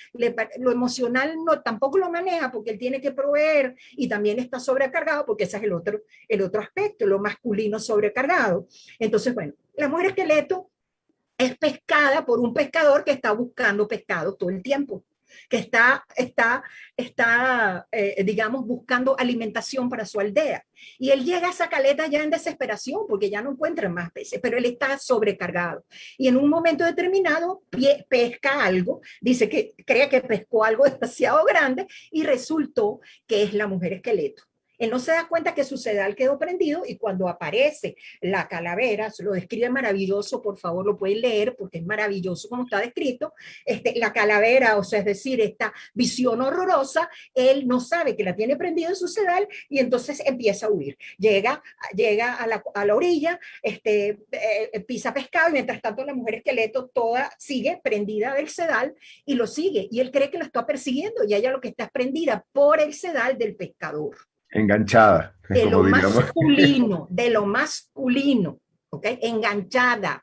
lo emocional no, tampoco lo maneja porque él tiene que proveer y también está sobrecargado porque ese es el otro aspecto, lo masculino sobrecargado. Entonces, bueno, la mujer esqueleto es pescada por un pescador que está buscando pescado todo el tiempo, que digamos, buscando alimentación para su aldea. Y él llega a esa caleta ya en desesperación porque ya no encuentra más peces, pero él está sobrecargado. Y en un momento determinado pesca algo, dice que cree que pescó algo demasiado grande y resultó que es la mujer esqueleto. Él no se da cuenta que su sedal quedó prendido y cuando aparece la calavera, se lo describe maravilloso, por favor lo pueden leer porque es maravilloso como está descrito, la calavera, o sea, es decir, esta visión horrorosa, él no sabe que la tiene prendida en su sedal y entonces empieza a huir. Llega a la orilla, pisa pescado y mientras tanto la mujer esqueleto toda sigue prendida del sedal y lo sigue y él cree que lo está persiguiendo y ella lo que está prendida por el sedal del pescador Enganchada, como diríamos. de lo masculino, ¿ok? Enganchada.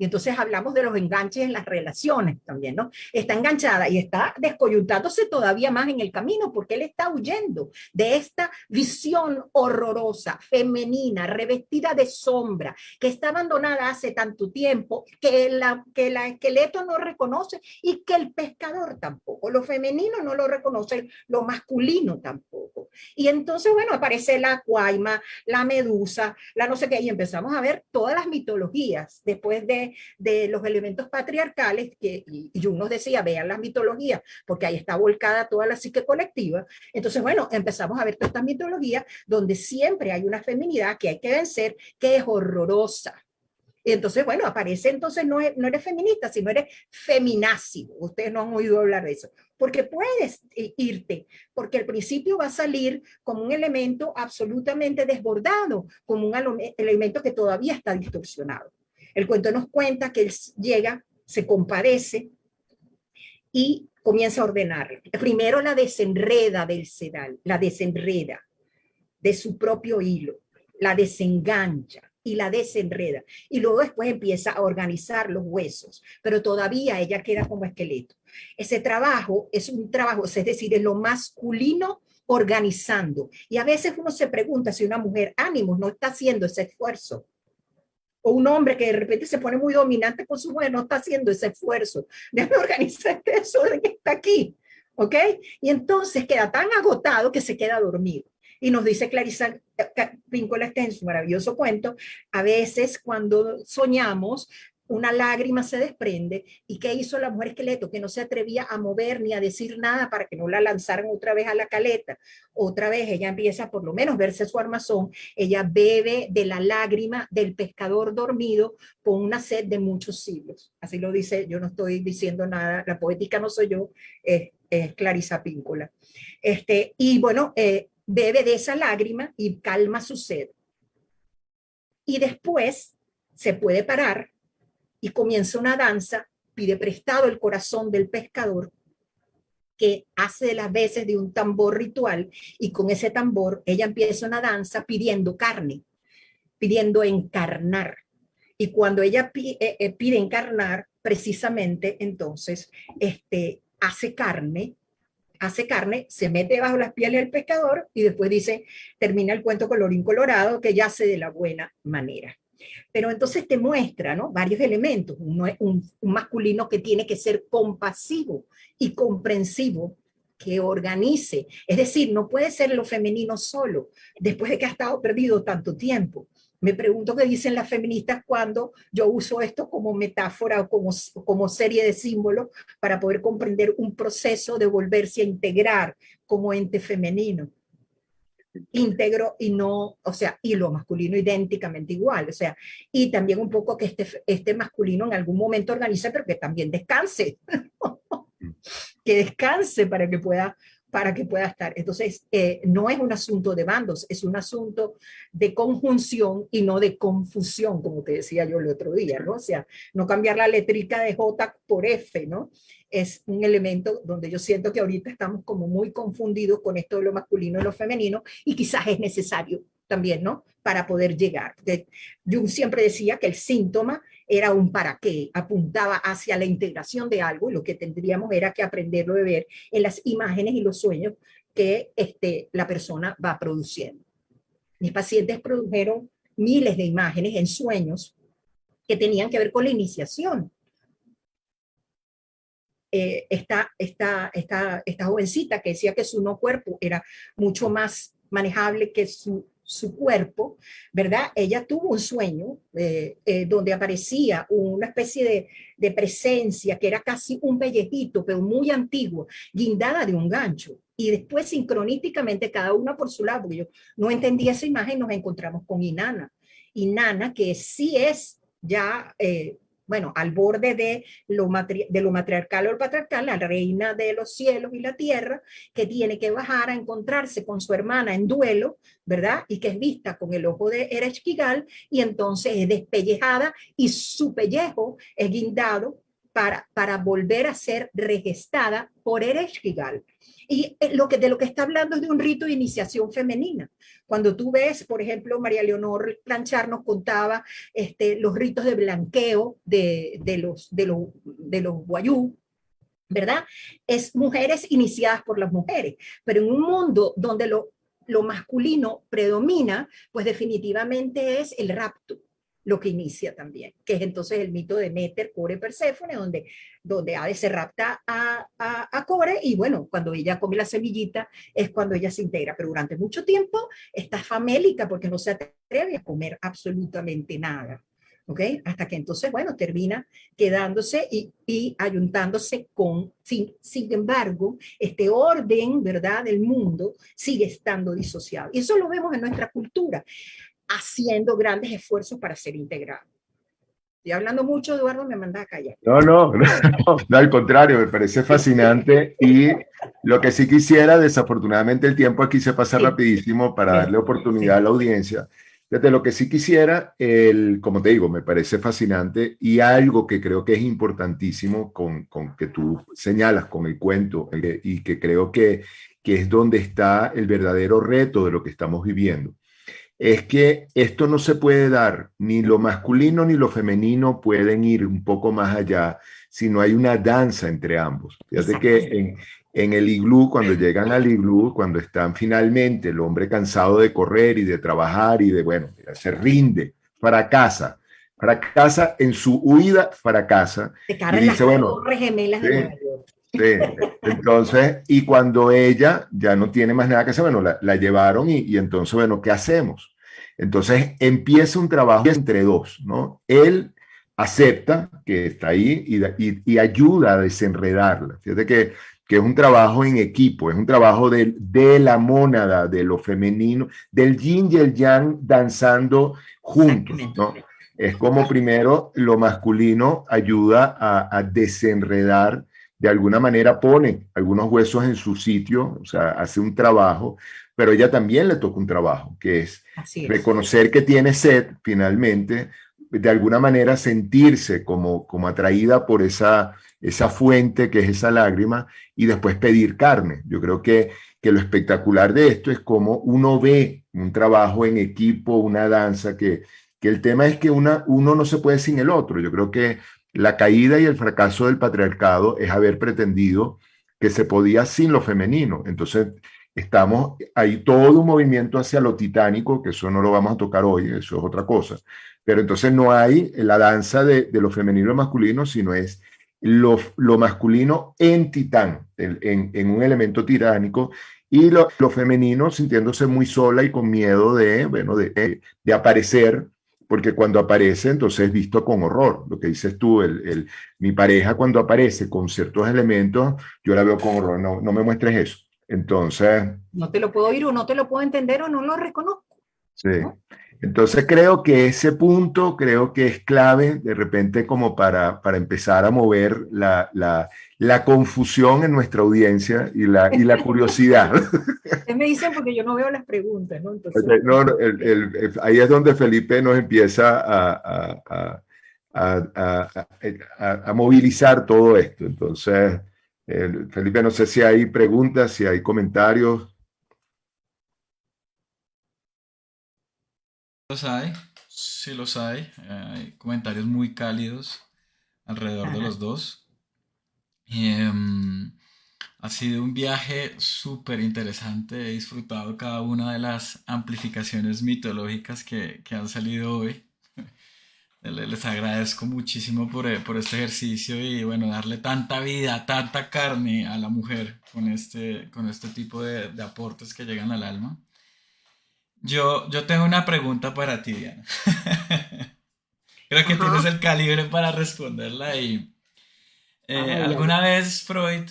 Y entonces hablamos de los enganches en las relaciones también, ¿no? Está enganchada y está descoyuntándose todavía más en el camino porque él está huyendo de esta visión horrorosa, femenina, revestida de sombra, que está abandonada hace tanto tiempo, que la esqueleto no reconoce y que el pescador tampoco. Lo femenino no lo reconoce, lo masculino tampoco. Y entonces, bueno, aparece la cuaima, la medusa, la no sé qué, y empezamos a ver todas las mitologías después de los elementos patriarcales, y Jung nos decía, vean las mitologías, porque ahí está volcada toda la psique colectiva. Entonces, bueno, empezamos a ver todas estas mitologías donde siempre hay una feminidad que hay que vencer, que es horrorosa. Y entonces, bueno, aparece entonces no eres feminista, sino eres feminazi. Ustedes no han oído hablar de eso. Porque puedes irte, porque al principio va a salir como un elemento absolutamente desbordado, como un elemento que todavía está distorsionado. El cuento nos cuenta que él llega, se compadece y comienza a ordenar. Primero la desenreda del sedal, la desenreda de su propio hilo, la desengancha y la desenreda. Y luego después empieza a organizar los huesos, pero todavía ella queda como esqueleto. Ese trabajo es un trabajo, es decir, es lo masculino organizando. Y a veces uno se pregunta si una mujer ánimos no está haciendo ese esfuerzo O un hombre que de repente se pone muy dominante con su mujer, no está haciendo ese esfuerzo. Déjame organizar eso de que está aquí. ¿Ok? Y entonces queda tan agotado que se queda dormido. Y nos dice Clarisa Píncola este en su maravilloso cuento, a veces cuando soñamos, una lágrima se desprende. ¿Y qué hizo la mujer esqueleto? Que no se atrevía a mover ni a decir nada para que no la lanzaran otra vez a la caleta. Otra vez ella empieza por lo menos verse su armazón, ella bebe de la lágrima del pescador dormido con una sed de muchos siglos. Así lo dice, yo no estoy diciendo nada, la poética no soy yo, es Clarisa Píncola. Y bueno, bebe de esa lágrima y calma su sed. Y después se puede parar y comienza una danza, pide prestado el corazón del pescador, que hace de las veces de un tambor ritual, y con ese tambor ella empieza una danza pidiendo carne, pidiendo encarnar. Y cuando ella pide encarnar, precisamente entonces hace carne, se mete bajo las pieles del pescador y después dice, termina el cuento colorín colorado, que yace de la buena manera. Pero entonces te muestra, ¿no?, varios elementos. Uno es un masculino que tiene que ser compasivo y comprensivo, que organice. Es decir, no puede ser lo femenino solo, después de que ha estado perdido tanto tiempo. Me pregunto qué dicen las feministas cuando yo uso esto como metáfora o como serie de símbolos para poder comprender un proceso de volverse a integrar como ente femenino. Íntegro y no, o sea, y lo masculino idénticamente igual, o sea, y también un poco que este masculino en algún momento organice, pero que también descanse, que descanse para que pueda estar. Entonces, no es un asunto de bandos, es un asunto de conjunción y no de confusión, como te decía yo el otro día, ¿no? O sea, no cambiar la letrica de J por F, ¿no? Es un elemento donde yo siento que ahorita estamos como muy confundidos con esto de lo masculino y lo femenino, y quizás es necesario también, ¿no?, para poder llegar. Jung siempre decía que el síntoma era un para qué, apuntaba hacia la integración de algo, y lo que tendríamos era que aprenderlo de ver en las imágenes y los sueños que la persona va produciendo. Mis pacientes produjeron miles de imágenes en sueños que tenían que ver con la iniciación. Esta jovencita que decía que su no cuerpo era mucho más manejable que su cuerpo, ¿verdad? Ella tuvo un sueño donde aparecía una especie de presencia que era casi un pellejito, pero muy antiguo, guindada de un gancho. Y después, sincronísticamente, cada una por su lado, porque yo no entendía esa imagen, nos encontramos con Inanna. Inanna, que sí es ya... bueno, al borde de lo matriarcal o el patriarcal, la reina de los cielos y la tierra, que tiene que bajar a encontrarse con su hermana en duelo, ¿verdad? Y que es vista con el ojo de Ereshkigal, y entonces es despellejada y su pellejo es guindado para volver a ser regestada por Ereshkigal. Y de lo que está hablando es de un rito de iniciación femenina. Cuando tú ves, por ejemplo, María Leonor Planchar nos contaba los ritos de blanqueo de los guayú, ¿verdad? Es mujeres iniciadas por las mujeres, pero en un mundo donde lo masculino predomina, pues definitivamente es el rapto lo que inicia también, que es entonces el mito de Néter, Core, Perséfone, donde Hades se rapta a Core, y bueno, cuando ella come la semillita es cuando ella se integra, pero durante mucho tiempo está famélica porque no se atreve a comer absolutamente nada. ¿Ok? Hasta que entonces, bueno, termina quedándose y ayuntándose con, sin embargo, este orden, ¿verdad?, del mundo sigue estando disociado. Y eso lo vemos en nuestra cultura, haciendo grandes esfuerzos para ser integrado. Estoy hablando mucho, Eduardo, me manda a callar. No, al contrario, me parece fascinante, y lo que sí quisiera, desafortunadamente el tiempo aquí se pasa rapidísimo para darle oportunidad a la audiencia. Desde lo que sí quisiera, como te digo, me parece fascinante, y algo que creo que es importantísimo con que tú señalas con el cuento, y que creo que es donde está el verdadero reto de lo que estamos viviendo, es que esto no se puede dar, ni lo masculino ni lo femenino pueden ir un poco más allá si no hay una danza entre ambos. Fíjate que en el iglú, cuando llegan al iglú, cuando están finalmente el hombre cansado de correr y de trabajar y de, bueno, se rinde, fracasa, fracasa en su huida, fracasa Se y cargan las dice, bueno, Torres Gemelas sí, de Nueva York. sí. Entonces, y cuando ella ya no tiene más nada que hacer, bueno, la llevaron y entonces, bueno, ¿qué hacemos? Entonces empieza un trabajo entre dos, ¿no? Él acepta que está ahí y ayuda a desenredarla. Fíjate que es un trabajo en equipo, es un trabajo de la mónada, de lo femenino, del yin y el yang danzando juntos, Exactamente. ¿no? Es como primero lo masculino ayuda a desenredar, de alguna manera pone algunos huesos en su sitio, o sea, hace un trabajo, pero ella también le toca un trabajo, que es Así es. reconocer que tiene sed finalmente, de alguna manera sentirse como atraída por esa fuente que es esa lágrima y después pedir carne. Yo creo que lo espectacular de esto es cómo uno ve un trabajo en equipo, una danza, que el tema es que uno no se puede sin el otro. Yo creo que la caída y el fracaso del patriarcado es haber pretendido que se podía sin lo femenino. Entonces, estamos, hay todo un movimiento hacia lo titánico, que eso no lo vamos a tocar hoy, eso es otra cosa. Pero entonces no hay la danza de lo femenino y lo masculino, sino es lo masculino en titán, en un elemento tiránico, y lo femenino sintiéndose muy sola y con miedo bueno, de aparecer, porque cuando aparece entonces es visto con horror. Lo que dices tú, mi pareja cuando aparece con ciertos elementos, yo la veo con horror, no, no me muestres eso. Entonces, No te lo puedo oír o no te lo puedo entender o no lo reconozco, sí. ¿no? Entonces creo que ese punto, creo que es clave de repente como para empezar a mover la confusión en nuestra audiencia y la curiosidad. Ustedes me dicen porque yo no veo las preguntas, ¿no? Entonces, No, no, ahí es donde Felipe nos empieza a movilizar todo esto. Entonces, Felipe, no sé si hay preguntas, si hay comentarios. Los hay, sí los hay. Hay comentarios muy cálidos alrededor de ajá. los dos. Em, Ha sido un viaje súper interesante. He disfrutado cada una de las amplificaciones mitológicas que han salido hoy. Les agradezco muchísimo por este ejercicio y bueno, darle tanta vida, tanta carne a la mujer con este tipo de aportes que llegan al alma. Yo tengo una pregunta para ti, Diana. Creo que tienes Ajá. el calibre para responderla y Ay, ay, alguna vez Freud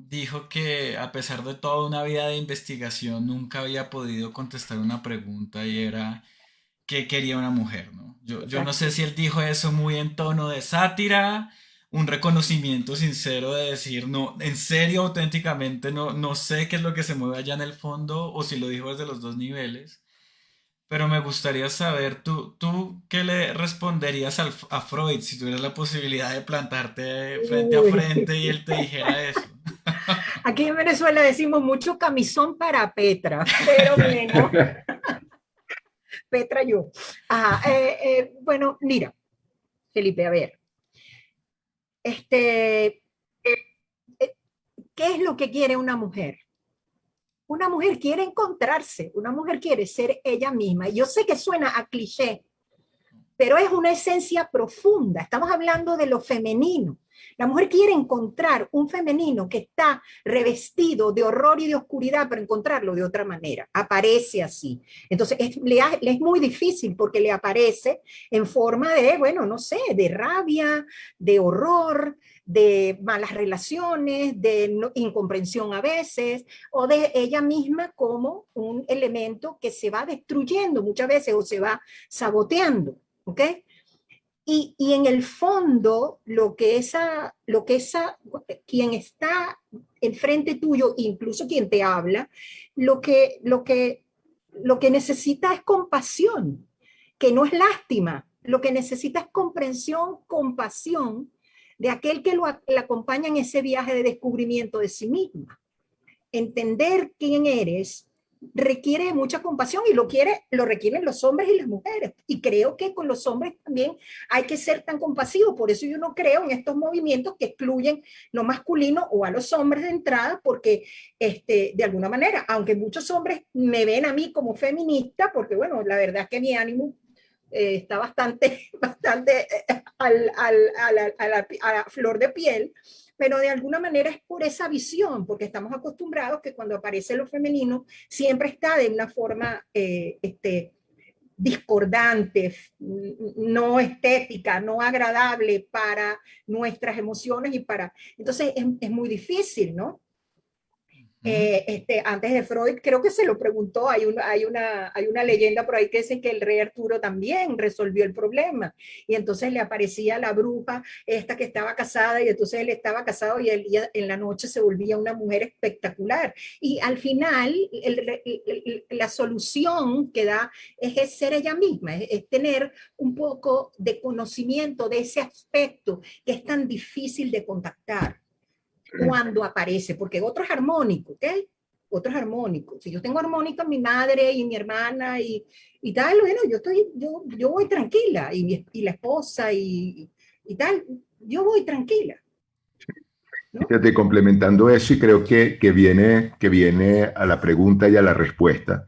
dijo que a pesar de toda una vida de investigación nunca había podido contestar una pregunta y era ¿qué quería una mujer? ¿No? Yo no sé exacto. si él dijo eso muy en tono de sátira, un reconocimiento sincero de decir, no, en serio, auténticamente, no, no sé qué es lo que se mueve allá en el fondo o si lo dijo desde los dos niveles. Pero me gustaría saber, ¿tú qué le responderías a Freud si tuvieras la posibilidad de plantarte frente a Uy. frente y él te dijera eso? Aquí en Venezuela decimos mucho camisón para Petra, pero bueno, Petra yo. Ajá, bueno, mira, Felipe, a ver, este, ¿qué es lo que quiere una mujer? Una mujer quiere encontrarse, una mujer quiere ser ella misma. Yo sé que suena a cliché, pero es una esencia profunda. Estamos hablando de lo femenino. La mujer quiere encontrar un femenino que está revestido de horror y de oscuridad, pero encontrarlo de otra manera. Aparece así. Entonces, le es muy difícil porque le aparece en forma de, bueno, no sé, de rabia, de horror, de malas relaciones, de incomprensión a veces, o de ella misma como un elemento que se va destruyendo muchas veces o se va saboteando. ¿Ok? Y en el fondo, quien está enfrente tuyo, incluso quien te habla, lo que, lo que, lo que necesita es compasión, que no es lástima, lo que necesita es comprensión, compasión de aquel que le acompaña en ese viaje de descubrimiento de sí misma. Entender quién eres requiere mucha compasión y lo requieren los hombres y las mujeres. Y creo que con los hombres también hay que ser tan compasivos. Por eso yo no creo en estos movimientos que excluyen lo masculino o a los hombres de entrada, porque de alguna manera, aunque muchos hombres me ven a mí como feminista, porque bueno, la verdad es que mi ánimo está bastante, bastante a la flor de piel, pero de alguna manera es por esa visión, porque estamos acostumbrados que cuando aparece lo femenino siempre está de una forma discordante, no estética, no agradable para nuestras emociones y para... Entonces es muy difícil, ¿no? Antes de Freud, creo que se lo preguntó, hay una leyenda por ahí que dice que el rey Arturo también resolvió el problema, y entonces le aparecía la bruja, esta que estaba casada, y entonces él estaba casado y en la noche se volvía una mujer espectacular, y al final la solución que da es ser ella misma, es tener un poco de conocimiento de ese aspecto que es tan difícil de contactar cuando aparece, porque otro es armónico, ¿ok? Otro es armónico. Si yo tengo armónica, mi madre y mi hermana y tal, bueno, yo voy tranquila, y la esposa y tal, yo voy tranquila, ¿no? Fíjate, complementando eso, y creo que viene a la pregunta y a la respuesta.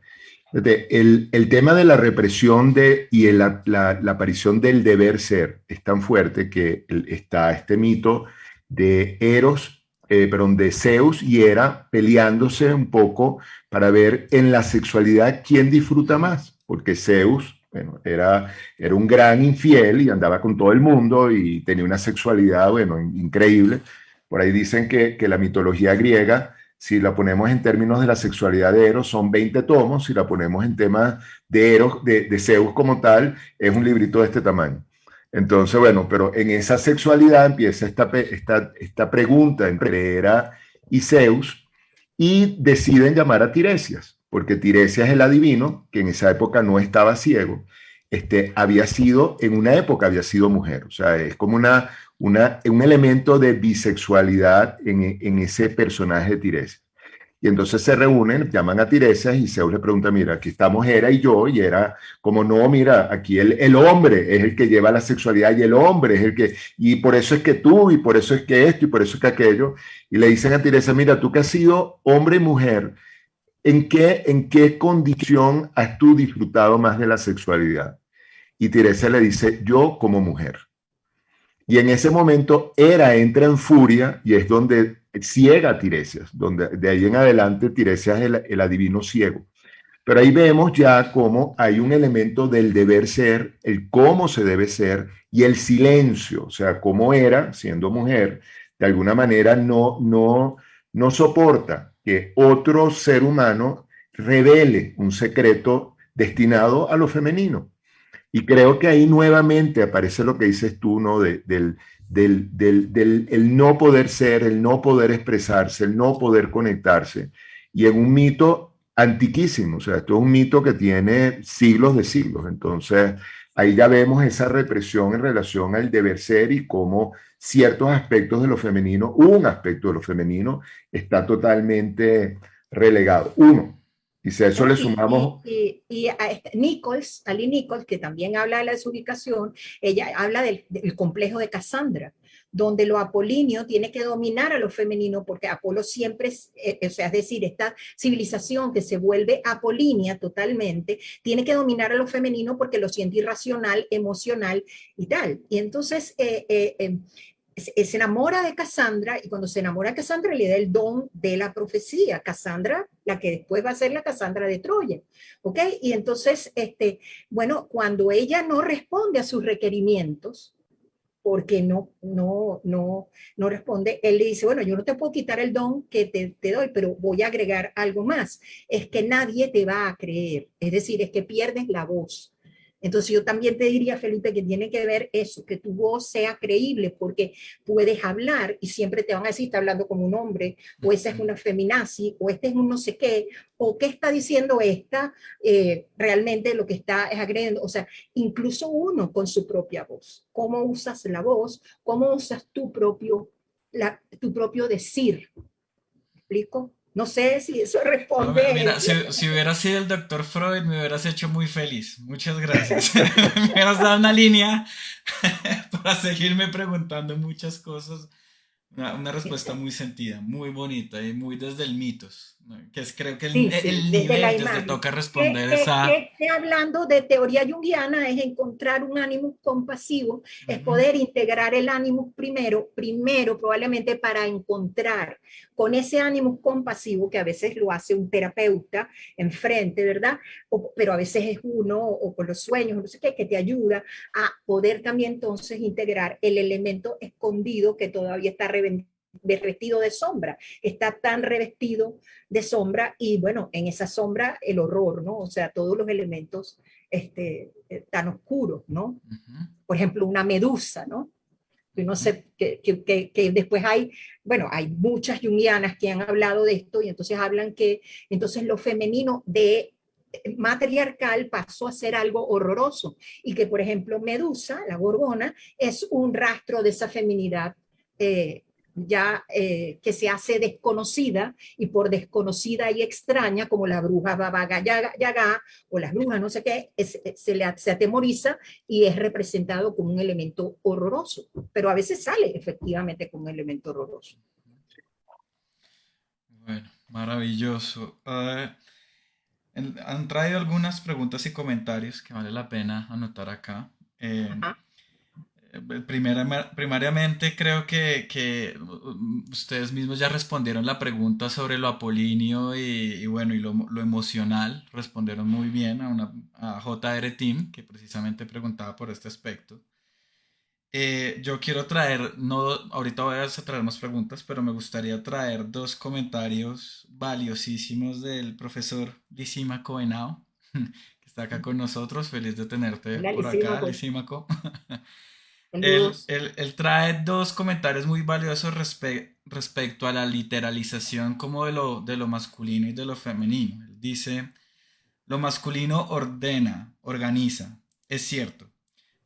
Fíjate, el tema de la represión y la aparición del deber ser es tan fuerte que está este mito de Eros, perdón, de Zeus y Hera peleándose un poco para ver en la sexualidad quién disfruta más, porque Zeus, bueno, era un gran infiel y andaba con todo el mundo y tenía una sexualidad, bueno, increíble. Por ahí dicen que la mitología griega, si la ponemos en términos de la sexualidad de Eros, son 20 tomos. Si la ponemos en temas de Eros, de Zeus como tal, es un librito de este tamaño. Entonces, bueno, pero en esa sexualidad empieza esta pregunta entre Hera y Zeus, y deciden llamar a Tiresias, porque Tiresias, el adivino, que en esa época no estaba ciego, había sido, en una época había sido mujer. O sea, es como un elemento de bisexualidad en ese personaje de Tiresias. Y entonces se reúnen, llaman a Tiresias y Zeus le pregunta, mira, aquí estamos Hera y yo, y Hera, como no, mira, aquí el hombre es el que lleva la sexualidad y el hombre es el que, y por eso es que tú, y por eso es que esto, y por eso es que aquello, y le dicen a Tiresias, mira, tú que has sido hombre y mujer, en qué condición has tú disfrutado más de la sexualidad? Y Tiresias le dice, yo como mujer. Y en ese momento Hera entra en furia y es donde ciega a Tiresias, donde de ahí en adelante Tiresias es el adivino ciego. Pero ahí vemos ya cómo hay un elemento del deber ser, el cómo se debe ser y el silencio, o sea, cómo Hera, siendo mujer, de alguna manera no soporta que otro ser humano revele un secreto destinado a lo femenino. Y creo que ahí nuevamente aparece lo que dices tú, ¿no? El no poder ser, el no poder expresarse, el no poder conectarse. Y en un mito antiquísimo, o sea, esto es un mito que tiene siglos de siglos. Entonces, ahí ya vemos esa represión en relación al deber ser y cómo ciertos aspectos de lo femenino, un aspecto de lo femenino, está totalmente relegado. Uno. Y si a eso No, le sumamos y a Nichols, Ali Nichols, que también habla de la desubicación, ella habla del complejo de Casandra, donde lo apolíneo tiene que dominar a lo femenino, porque Apolo siempre, o sea, es decir, esta civilización que se vuelve apolínea totalmente, tiene que dominar a lo femenino porque lo siente irracional, emocional y tal. Y entonces se enamora de Cassandra, y cuando se enamora de Cassandra le da el don de la profecía. Cassandra, la que después va a ser la Cassandra de Troya, ¿ok? Y entonces, bueno, cuando ella no responde a sus requerimientos, porque no responde, él le dice, bueno, yo no te puedo quitar el don que te doy, pero voy a agregar algo más, es que nadie te va a creer, es decir, es que pierdes la voz. Entonces yo también te diría, Felipe, que tiene que ver eso, que tu voz sea creíble, porque puedes hablar y siempre te van a decir, está hablando como un hombre, o esa es una feminazi, o este es un no sé qué, o qué está diciendo esta, realmente lo que está es agrediendo, o sea, incluso uno con su propia voz. ¿Cómo usas la voz? ¿Cómo usas tu propio decir? ¿Me explico? No sé si eso No, responde. mira, si hubiera sido el doctor Freud, me hubieras hecho muy feliz. Muchas gracias. Me hubieras dado una línea para seguirme preguntando muchas cosas Una respuesta muy sentida, muy bonita y muy desde el mitos, ¿no? Que es creo que Sí, sí, el desde la nivel desde imagen. toca responder esa... Que hablando de teoría junguiana es encontrar un ánimo compasivo, es Ujú, poder integrar el ánimo primero probablemente para encontrar con ese ánimo compasivo que a veces lo hace un terapeuta enfrente, ¿verdad? Pero a veces es uno o con los sueños, no sé qué, que te ayuda a poder también entonces integrar el elemento escondido que todavía está revestido de sombra, está tan revestido de sombra y bueno, en esa sombra el horror, ¿no? O sea, todos los elementos tan oscuros, ¿no? ujú. Por ejemplo, una medusa, ¿no? Que no sé, que después hay, bueno, hay muchas junguianas que han hablado de esto y entonces hablan que entonces lo femenino de matriarcal pasó a ser algo horroroso y que, por ejemplo, Medusa, la gorgona, es un rastro de esa feminidad ya que se hace desconocida y por desconocida y extraña, como la bruja Baba Yaga o las brujas no sé qué, se atemoriza y es representado como un elemento horroroso, pero a veces sale efectivamente como un elemento horroroso. Bueno, maravilloso. Han traído algunas preguntas y comentarios que vale la pena anotar acá. Ajá. Primariamente creo que ustedes mismos ya respondieron la pregunta sobre lo apolíneo y bueno, y lo emocional. Respondieron muy bien a J.R. Tim, que precisamente preguntaba por este aspecto. Yo quiero traer, no, ahorita voy a traer más preguntas, pero me gustaría traer dos comentarios valiosísimos del profesor Lisímaco Henao, que está acá con nosotros. Feliz de tenerte Hola, por acá, Lisímaco. Lisímaco. Saludos. Él trae dos comentarios muy valiosos respecto a la literalización como de lo masculino y de lo femenino. Él dice, lo masculino ordena, organiza, es cierto,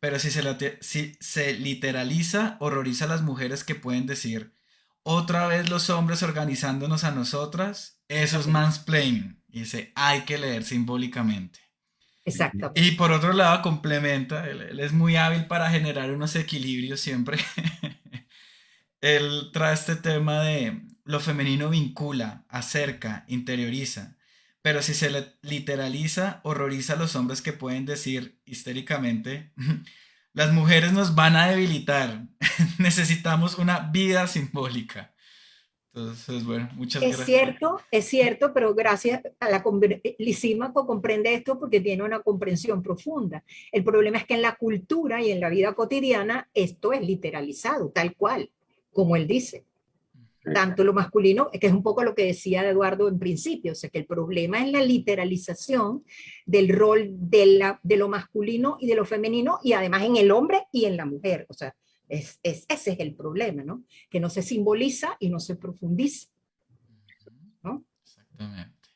pero si se literaliza, horroriza a las mujeres que pueden decir, otra vez los hombres organizándonos a nosotras, eso es Así, mansplaining. Y dice, hay que leer simbólicamente. Y exactamente. por otro lado, complementa, él es muy hábil para generar unos equilibrios siempre. Él trae este tema de lo femenino vincula, acerca, interioriza, pero si se literaliza, horroriza a los hombres que pueden decir histéricamente, las mujeres nos van a debilitar, necesitamos una vida simbólica. Entonces, bueno, muchas gracias. Es cierto, pero gracias a Lisímaco comprende esto porque tiene una comprensión profunda. El problema es que en la cultura y en la vida cotidiana esto es literalizado, tal cual, como él dice. Tanto lo masculino, que es un poco lo que decía Eduardo en principio, o sea que el problema es la literalización del rol de lo masculino y de lo femenino, y además en el hombre y en la mujer. O sea, ese es el problema, ¿no? Que no se simboliza y no se profundiza, ¿no? Exactamente.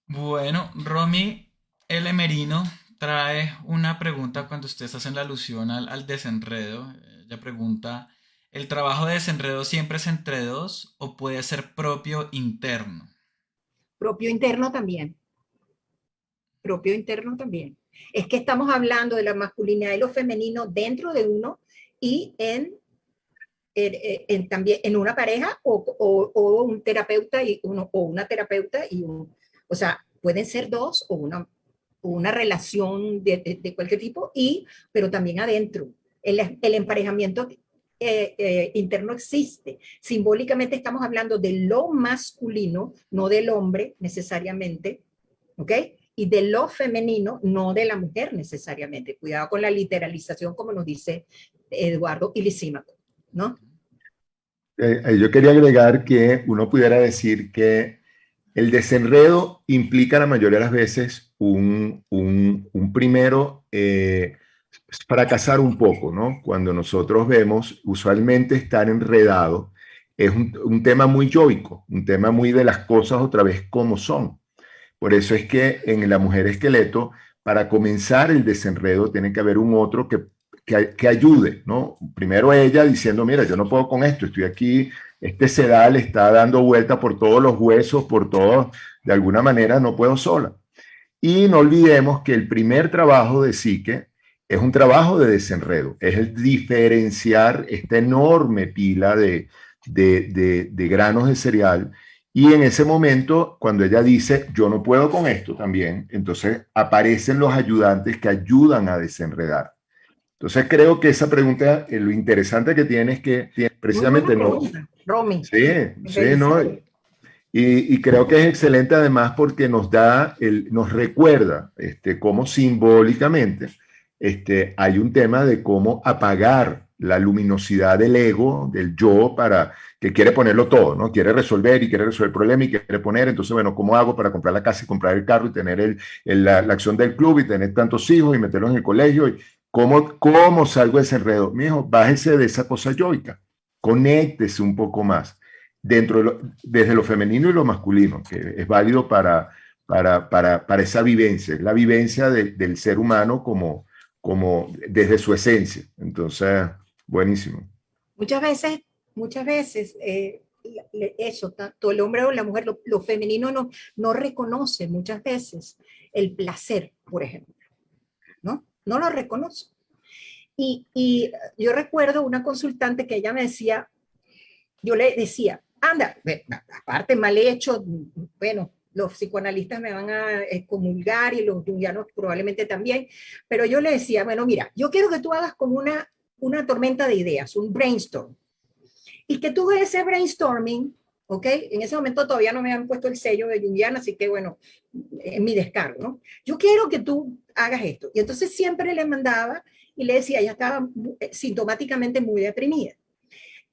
Bueno, Romy L. Merino trae una pregunta cuando ustedes hacen la alusión al desenredo. Ella pregunta, ¿el trabajo de desenredo siempre es entre dos o puede ser propio interno? Propio interno también, propio interno también. Es que estamos hablando de la masculinidad y lo femenino dentro de uno y también en una pareja o un terapeuta y uno, o una terapeuta y un, o sea, pueden ser dos o una relación de cualquier tipo, pero también adentro. El emparejamiento interno existe. Simbólicamente estamos hablando de lo masculino, no del hombre necesariamente, ¿ok? Y de lo femenino, no de la mujer necesariamente. Cuidado con la literalización, como nos dice Eduardo y Lisímaco, ¿no? Yo quería agregar que uno pudiera decir que el desenredo implica la mayoría de las veces un primero fracasar un poco, ¿no? Cuando nosotros vemos usualmente estar enredado, es un tema muy yoico, un tema muy de las cosas otra vez como son. Por eso es que en la mujer esqueleto, para comenzar el desenredo, tiene que haber un otro que ayude, ¿no? Primero ella diciendo, mira, yo no puedo con esto, estoy aquí, este sedal está dando vuelta por todos los huesos, por todo, de alguna manera no puedo sola. Y no olvidemos que el primer trabajo de psique es un trabajo de desenredo, es el diferenciar esta enorme pila de granos de cereal. Y en ese momento, cuando ella dice, yo no puedo con esto también, entonces aparecen los ayudantes que ayudan a desenredar. Entonces creo que esa pregunta, lo interesante que tiene es que Muy buena precisamente no. pregunta, Romy. Sí, sí, no. Y creo que es excelente además porque nos recuerda cómo simbólicamente hay un tema de cómo apagar la luminosidad del ego, del yo, que quiere ponerlo todo, ¿no? Quiere resolver y quiere resolver el problema y quiere poner, entonces, bueno, ¿cómo hago para comprar la casa y comprar el carro y tener la acción del club y tener tantos hijos y meterlos en el colegio? Y ¿cómo salgo de ese enredo? Mijo, bájese de esa cosa yoica, conéctese un poco más desde lo femenino y lo masculino, que es válido para esa vivencia, la vivencia del ser humano como desde su esencia. Entonces, buenísimo. Muchas veces, eso, tanto el hombre o la mujer, lo femenino no reconoce muchas veces el placer, por ejemplo, ¿no? No lo reconoce. Y yo recuerdo una consultante que ella me decía, yo le decía, anda, aparte mal hecho, bueno, los psicoanalistas me van a excomulgar y los jungianos probablemente también, pero yo le decía, bueno, mira, yo quiero que tú hagas como una tormenta de ideas, un brainstorm, y que tú ese brainstorming, ¿ok? En ese momento todavía no me han puesto el sello de jungiana, así que bueno, es mi descargo, ¿no? Yo quiero que tú hagas esto. Y entonces siempre le mandaba y le decía, ella estaba sintomáticamente muy deprimida.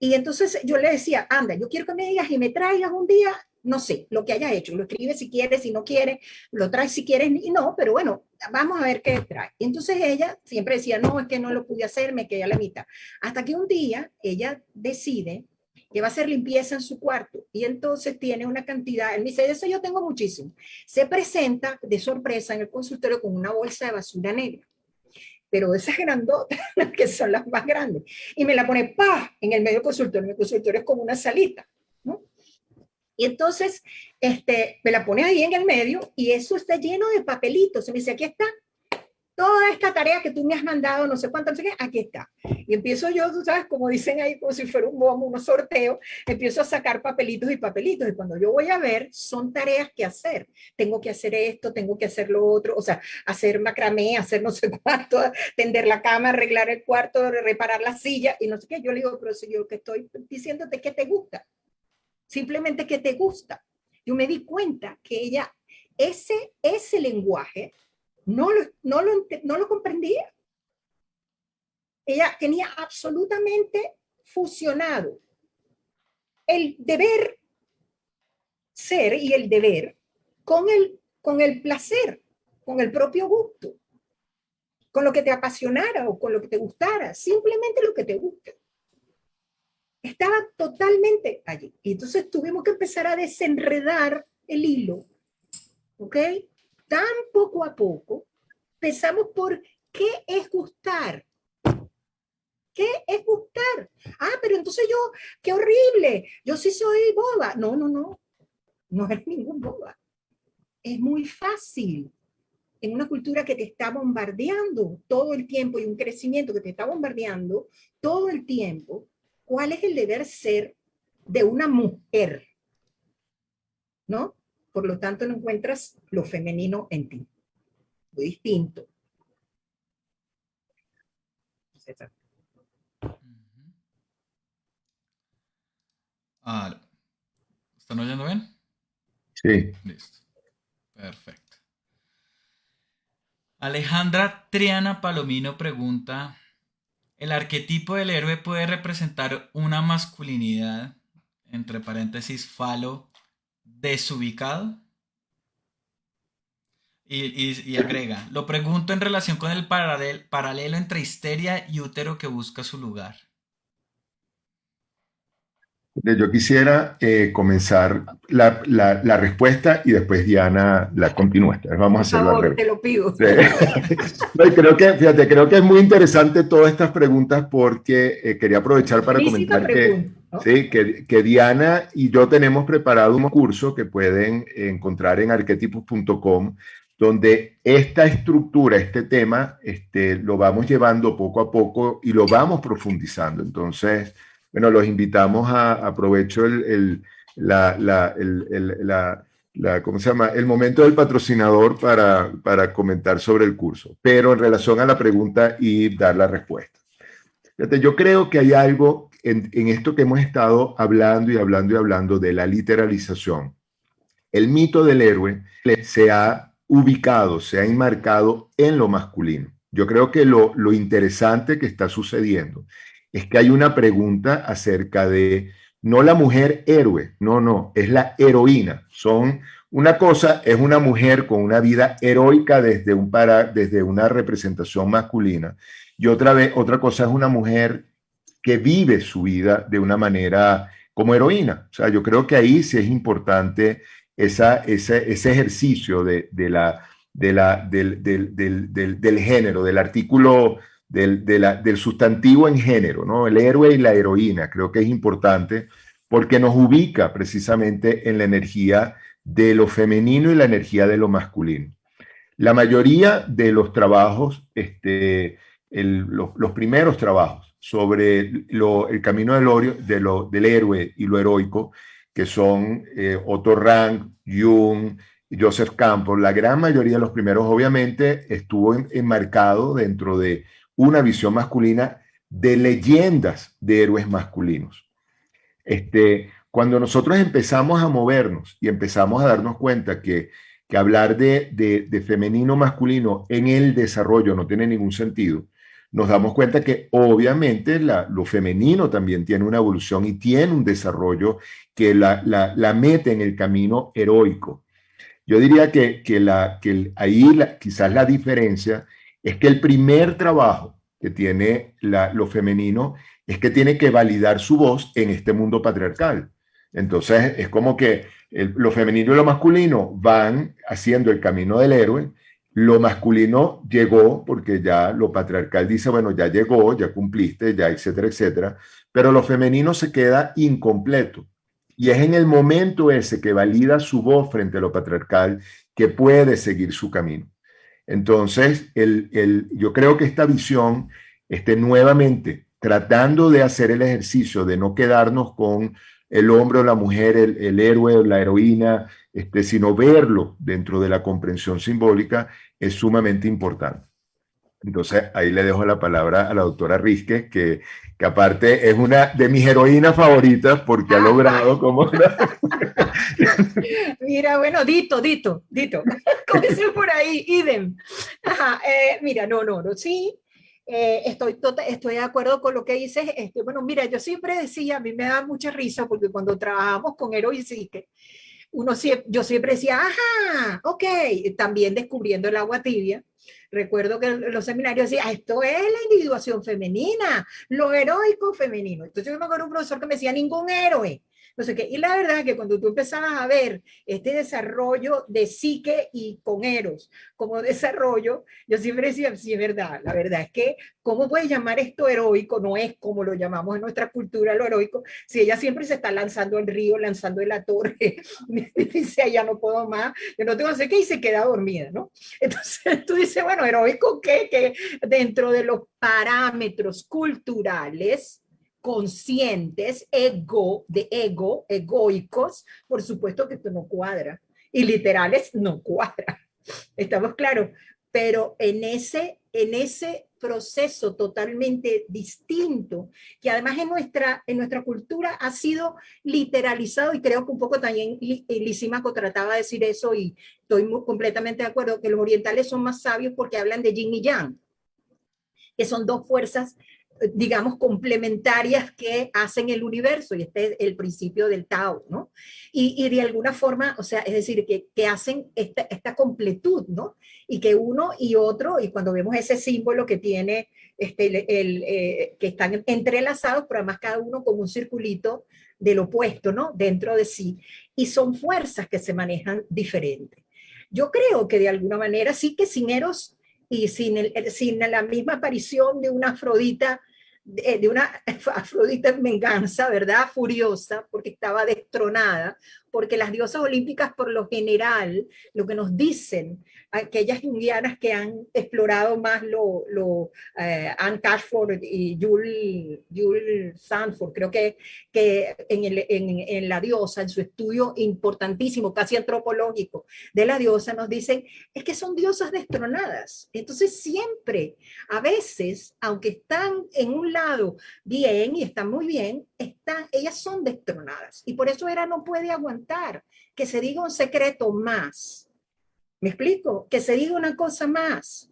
Y entonces yo le decía, anda, yo quiero que me digas y me traigas un día, no sé, lo que hayas hecho, lo escribes si quieres, si no quieres, lo traes si quieres, y no, pero bueno, vamos a ver qué trae. Y entonces ella siempre decía, no, es que no lo pude hacer, me quedé a la mitad. Hasta que un día ella decide que va a hacer limpieza en su cuarto y entonces tiene una cantidad, él me dice, de eso yo tengo muchísimo. Se presenta de sorpresa en el consultorio con una bolsa de basura negra, pero esas grandotas, que son las más grandes, y me la pone ¡pah! En el medio del consultorio. Mi consultorio es como una salita, ¿no? Y entonces me la pone ahí en el medio y eso está lleno de papelitos. Y me dice, aquí está toda esta tarea que tú me has mandado, no sé cuánto, no sé qué, aquí está. Y empiezo yo, tú sabes, como dicen ahí, como si fuera un bombo, un sorteo, empiezo a sacar papelitos y papelitos. Y cuando yo voy a ver, son tareas que hacer. Tengo que hacer esto, tengo que hacer lo otro, o sea, hacer macramé, hacer no sé cuánto, tender la cama, arreglar el cuarto, reparar la silla, y no sé qué. Yo le digo, pero si yo que estoy diciéndote que te gusta, simplemente que te gusta. Yo me di cuenta que ella, ese lenguaje, no lo comprendía. Ella tenía absolutamente fusionado el deber ser y el deber con el placer, con el propio gusto, con lo que te apasionara o con lo que te gustara, simplemente lo que te guste. Estaba totalmente allí. Y entonces tuvimos que empezar a desenredar el hilo, ¿ok? Tan poco a poco, empezamos por qué es gustar. ¿Qué es gustar? Ah, pero entonces yo, qué horrible, yo sí soy boba. No, no es ningún boba. Es muy fácil. En una cultura que te está bombardeando todo el tiempo y un crecimiento que te está bombardeando todo el tiempo, ¿cuál es el deber ser de una mujer? ¿No? Por lo tanto, no encuentras lo femenino en ti. Muy distinto. César. ¿Están oyendo bien? Sí. Listo. Perfecto. Alejandra Triana Palomino pregunta, ¿el arquetipo del héroe puede representar una masculinidad, entre paréntesis, falo, desubicado? Y agrega, lo pregunto en relación con el paralelo entre histeria y útero que busca su lugar. Yo quisiera comenzar la respuesta y después Diana la continúa. Vamos a hacerlo al revés. Te lo pido. Sí. No, creo que es muy interesante todas estas preguntas porque quería aprovechar para comentar ¿no? Sí, que Diana y yo tenemos preparado un curso que pueden encontrar en arquetipos.com donde esta estructura, este tema, lo vamos llevando poco a poco y lo vamos profundizando. Entonces, bueno, los invitamos aprovecho ¿cómo se llama? El momento del patrocinador para comentar sobre el curso, pero en relación a la pregunta y dar la respuesta. Fíjate, yo creo que hay algo en esto que hemos estado hablando y hablando y hablando de la literalización. El mito del héroe se ha ubicado, se ha enmarcado en lo masculino. Yo creo que lo interesante que está sucediendo es que hay una pregunta acerca de no la mujer héroe, no, es la heroína. Una cosa es una mujer con una vida heroica desde una representación masculina y otra cosa es una mujer que vive su vida de una manera como heroína. O sea, yo creo que ahí sí es importante ese ejercicio del género, del artículo, del sustantivo en género, ¿no? El héroe y la heroína, creo que es importante porque nos ubica precisamente en la energía de lo femenino y la energía de lo masculino. La mayoría de los trabajos, los primeros trabajos sobre el camino del héroe y lo heroico, que son Otto Rank, Jung, Joseph Campbell, la gran mayoría de los primeros obviamente estuvo enmarcado dentro de una visión masculina de leyendas de héroes masculinos. Cuando nosotros empezamos a movernos y empezamos a darnos cuenta que hablar de femenino masculino en el desarrollo no tiene ningún sentido, nos damos cuenta que obviamente lo femenino también tiene una evolución y tiene un desarrollo que la mete en el camino heroico. Yo diría que ahí quizás la diferencia es que el primer trabajo que tiene lo femenino es que tiene que validar su voz en este mundo patriarcal. Entonces es como que lo femenino y lo masculino van haciendo el camino del héroe. Lo masculino llegó porque ya lo patriarcal dice, bueno, ya llegó, ya cumpliste, ya etcétera, etcétera. Pero lo femenino se queda incompleto. Y es en el momento ese que valida su voz frente a lo patriarcal que puede seguir su camino. Entonces, yo creo que esta visión, nuevamente, tratando de hacer el ejercicio de no quedarnos con el hombre o la mujer, el héroe o la heroína, sino verlo dentro de la comprensión simbólica, es sumamente importante. Entonces, ahí le dejo la palabra a la doctora Rizquez, que aparte es una de mis heroínas favoritas porque ha logrado como... Mira, bueno, Dito, comencé por ahí, idem. Ajá, mira, no, sí, estoy de acuerdo con lo que dices. Bueno, mira, yo siempre decía, a mí me da mucha risa porque cuando trabajamos con Héroe y Psique, yo siempre decía, ajá, ok, también descubriendo el agua tibia. Recuerdo que en los seminarios decía, esto es la individuación femenina, lo heroico femenino. Entonces yo me acuerdo un profesor que me decía, ningún héroe. No sé qué. Y la verdad es que cuando tú empezabas a ver este desarrollo de psique y con Eros como desarrollo, yo siempre decía, sí, es verdad, la verdad es que, ¿cómo puedes llamar esto heroico? No es como lo llamamos en nuestra cultura lo heroico, si ella siempre se está lanzando al río, lanzando en la torre, dice, ya no puedo más, yo no tengo que hacer qué, y se queda dormida, ¿no? Entonces tú dices, bueno, heroico, ¿qué? Que dentro de los parámetros culturales, conscientes, egoicos, por supuesto que esto no cuadra. Y literales no cuadra. Estamos claros. Pero en ese proceso totalmente distinto, que además en nuestra cultura ha sido literalizado, y creo que un poco también Lisímaco trataba de decir eso, y estoy completamente de acuerdo, que los orientales son más sabios porque hablan de yin y yang, que son dos fuerzas, digamos, complementarias que hacen el universo, y este es el principio del Tao, ¿no? Y de alguna forma, o sea, es decir, que hacen esta completud, ¿no? Y que uno y otro, y cuando vemos ese símbolo que tiene, que están entrelazados, pero además cada uno como un circulito del opuesto, ¿no? Dentro de sí, y son fuerzas que se manejan diferente. Yo creo que de alguna manera sí que sin Eros y sin la misma aparición de una Afrodita, de una Afrodita en venganza, ¿verdad? Furiosa, porque estaba destronada, porque las diosas olímpicas por lo general, lo que nos dicen, aquellas indianas que han explorado más Anne Cashford y Jules Sanford, creo que en la diosa, en su estudio importantísimo, casi antropológico de la diosa, nos dicen, es que son diosas destronadas. Entonces siempre, a veces, aunque están en un lado bien y están muy bien, ellas son destronadas. Y por eso Hera no puede aguantar que se diga un secreto más. ¿Me explico? Que se diga una cosa más.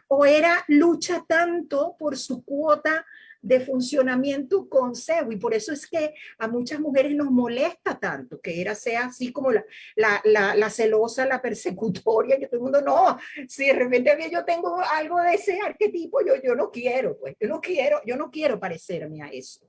O Hera lucha tanto por su cuota de funcionamiento con Zeus, y por eso es que a muchas mujeres nos molesta tanto que Hera sea así como la celosa, la persecutoria, que todo el mundo, no, si de repente yo tengo algo de ese arquetipo, yo no quiero, pues, yo no quiero parecerme a eso,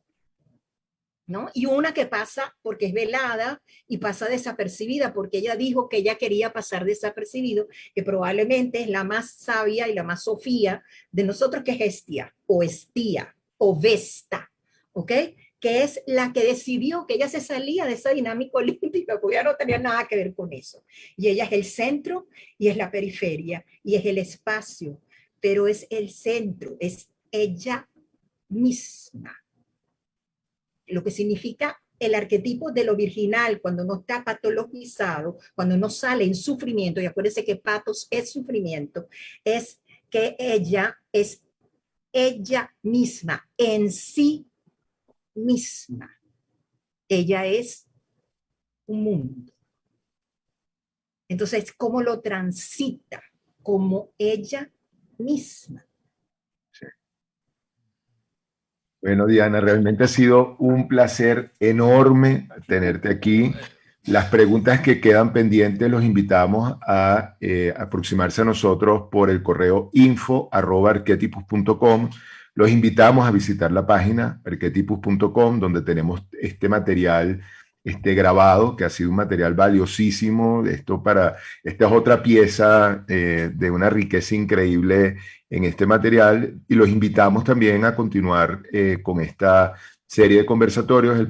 ¿no? Y una que pasa porque es velada y pasa desapercibida, porque ella dijo que ella quería pasar desapercibido, que probablemente es la más sabia y la más Sofía de nosotros, que es Hestia, o Estía, o Vesta, ¿ok? Que es la que decidió que ella se salía de esa dinámica olímpica, porque ya no tenía nada que ver con eso. Y ella es el centro y es la periferia y es el espacio, pero es el centro, es ella misma. Lo que significa el arquetipo de lo virginal, cuando no está patologizado, cuando no sale en sufrimiento, y acuérdense que patos es sufrimiento, es que ella es ella misma, en sí misma. Ella es un mundo. Entonces, ¿cómo lo transita? Como ella misma. Sí. Bueno, Diana, realmente ha sido un placer enorme tenerte aquí. Las preguntas que quedan pendientes los invitamos a aproximarse a nosotros por el correo info@arquetipus.com. Los invitamos a visitar la página arquetipus.com, donde tenemos este material grabado, que ha sido un material valiosísimo. Esta es otra pieza de una riqueza increíble en este material, y los invitamos también a continuar con esta serie de conversatorios. La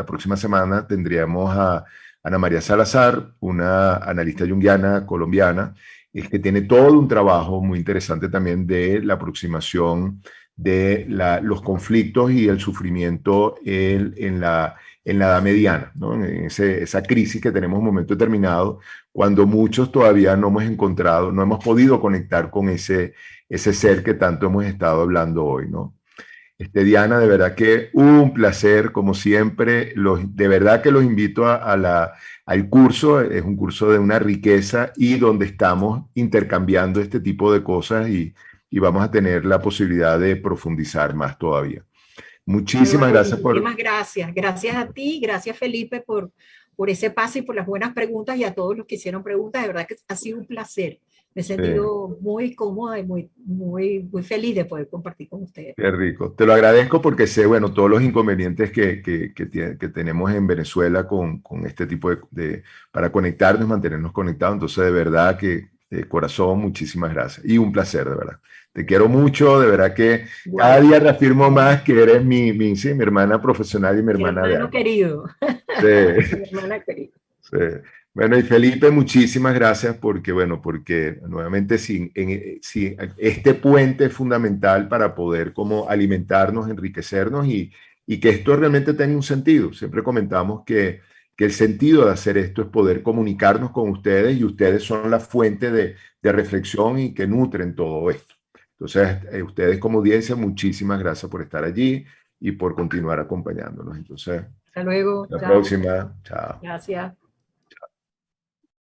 próxima semana tendríamos a Ana María Salazar, una analista junguiana colombiana, que tiene todo un trabajo muy interesante también de la aproximación de los conflictos y el sufrimiento en la edad mediana, ¿no? En esa crisis que tenemos en un momento determinado, cuando muchos todavía no hemos encontrado, no hemos podido conectar con ese ser que tanto hemos estado hablando hoy, ¿no? Diana, de verdad que un placer, como siempre. De verdad que los invito al curso. Es un curso de una riqueza y donde estamos intercambiando este tipo de cosas, y vamos a tener la posibilidad de profundizar más todavía. Muchísimas gracias Muchísimas gracias. Gracias a ti, gracias Felipe por ese pase y por las buenas preguntas, y a todos los que hicieron preguntas. De verdad que ha sido un placer. Me he sentido muy cómoda y muy feliz de poder compartir con ustedes. Qué rico. Te lo agradezco porque sé, bueno, todos los inconvenientes que tenemos en Venezuela con este tipo para conectarnos, mantenernos conectados. Entonces, de verdad que de corazón, muchísimas gracias. Y un placer, de verdad. Te quiero mucho, de verdad que cada día reafirmo más que eres mi hermana profesional y mi hermana de alma. Querido. Sí. Mi hermana querida. Sí. Bueno, y Felipe, muchísimas gracias porque nuevamente este puente es fundamental para poder como alimentarnos, enriquecernos, y que esto realmente tenga un sentido. Siempre comentamos que el sentido de hacer esto es poder comunicarnos con ustedes, y ustedes son la fuente de reflexión y que nutren todo esto. Entonces, ustedes como audiencia, muchísimas gracias por estar allí y por continuar acompañándonos. Entonces, hasta luego. hasta la próxima. Chao. Gracias.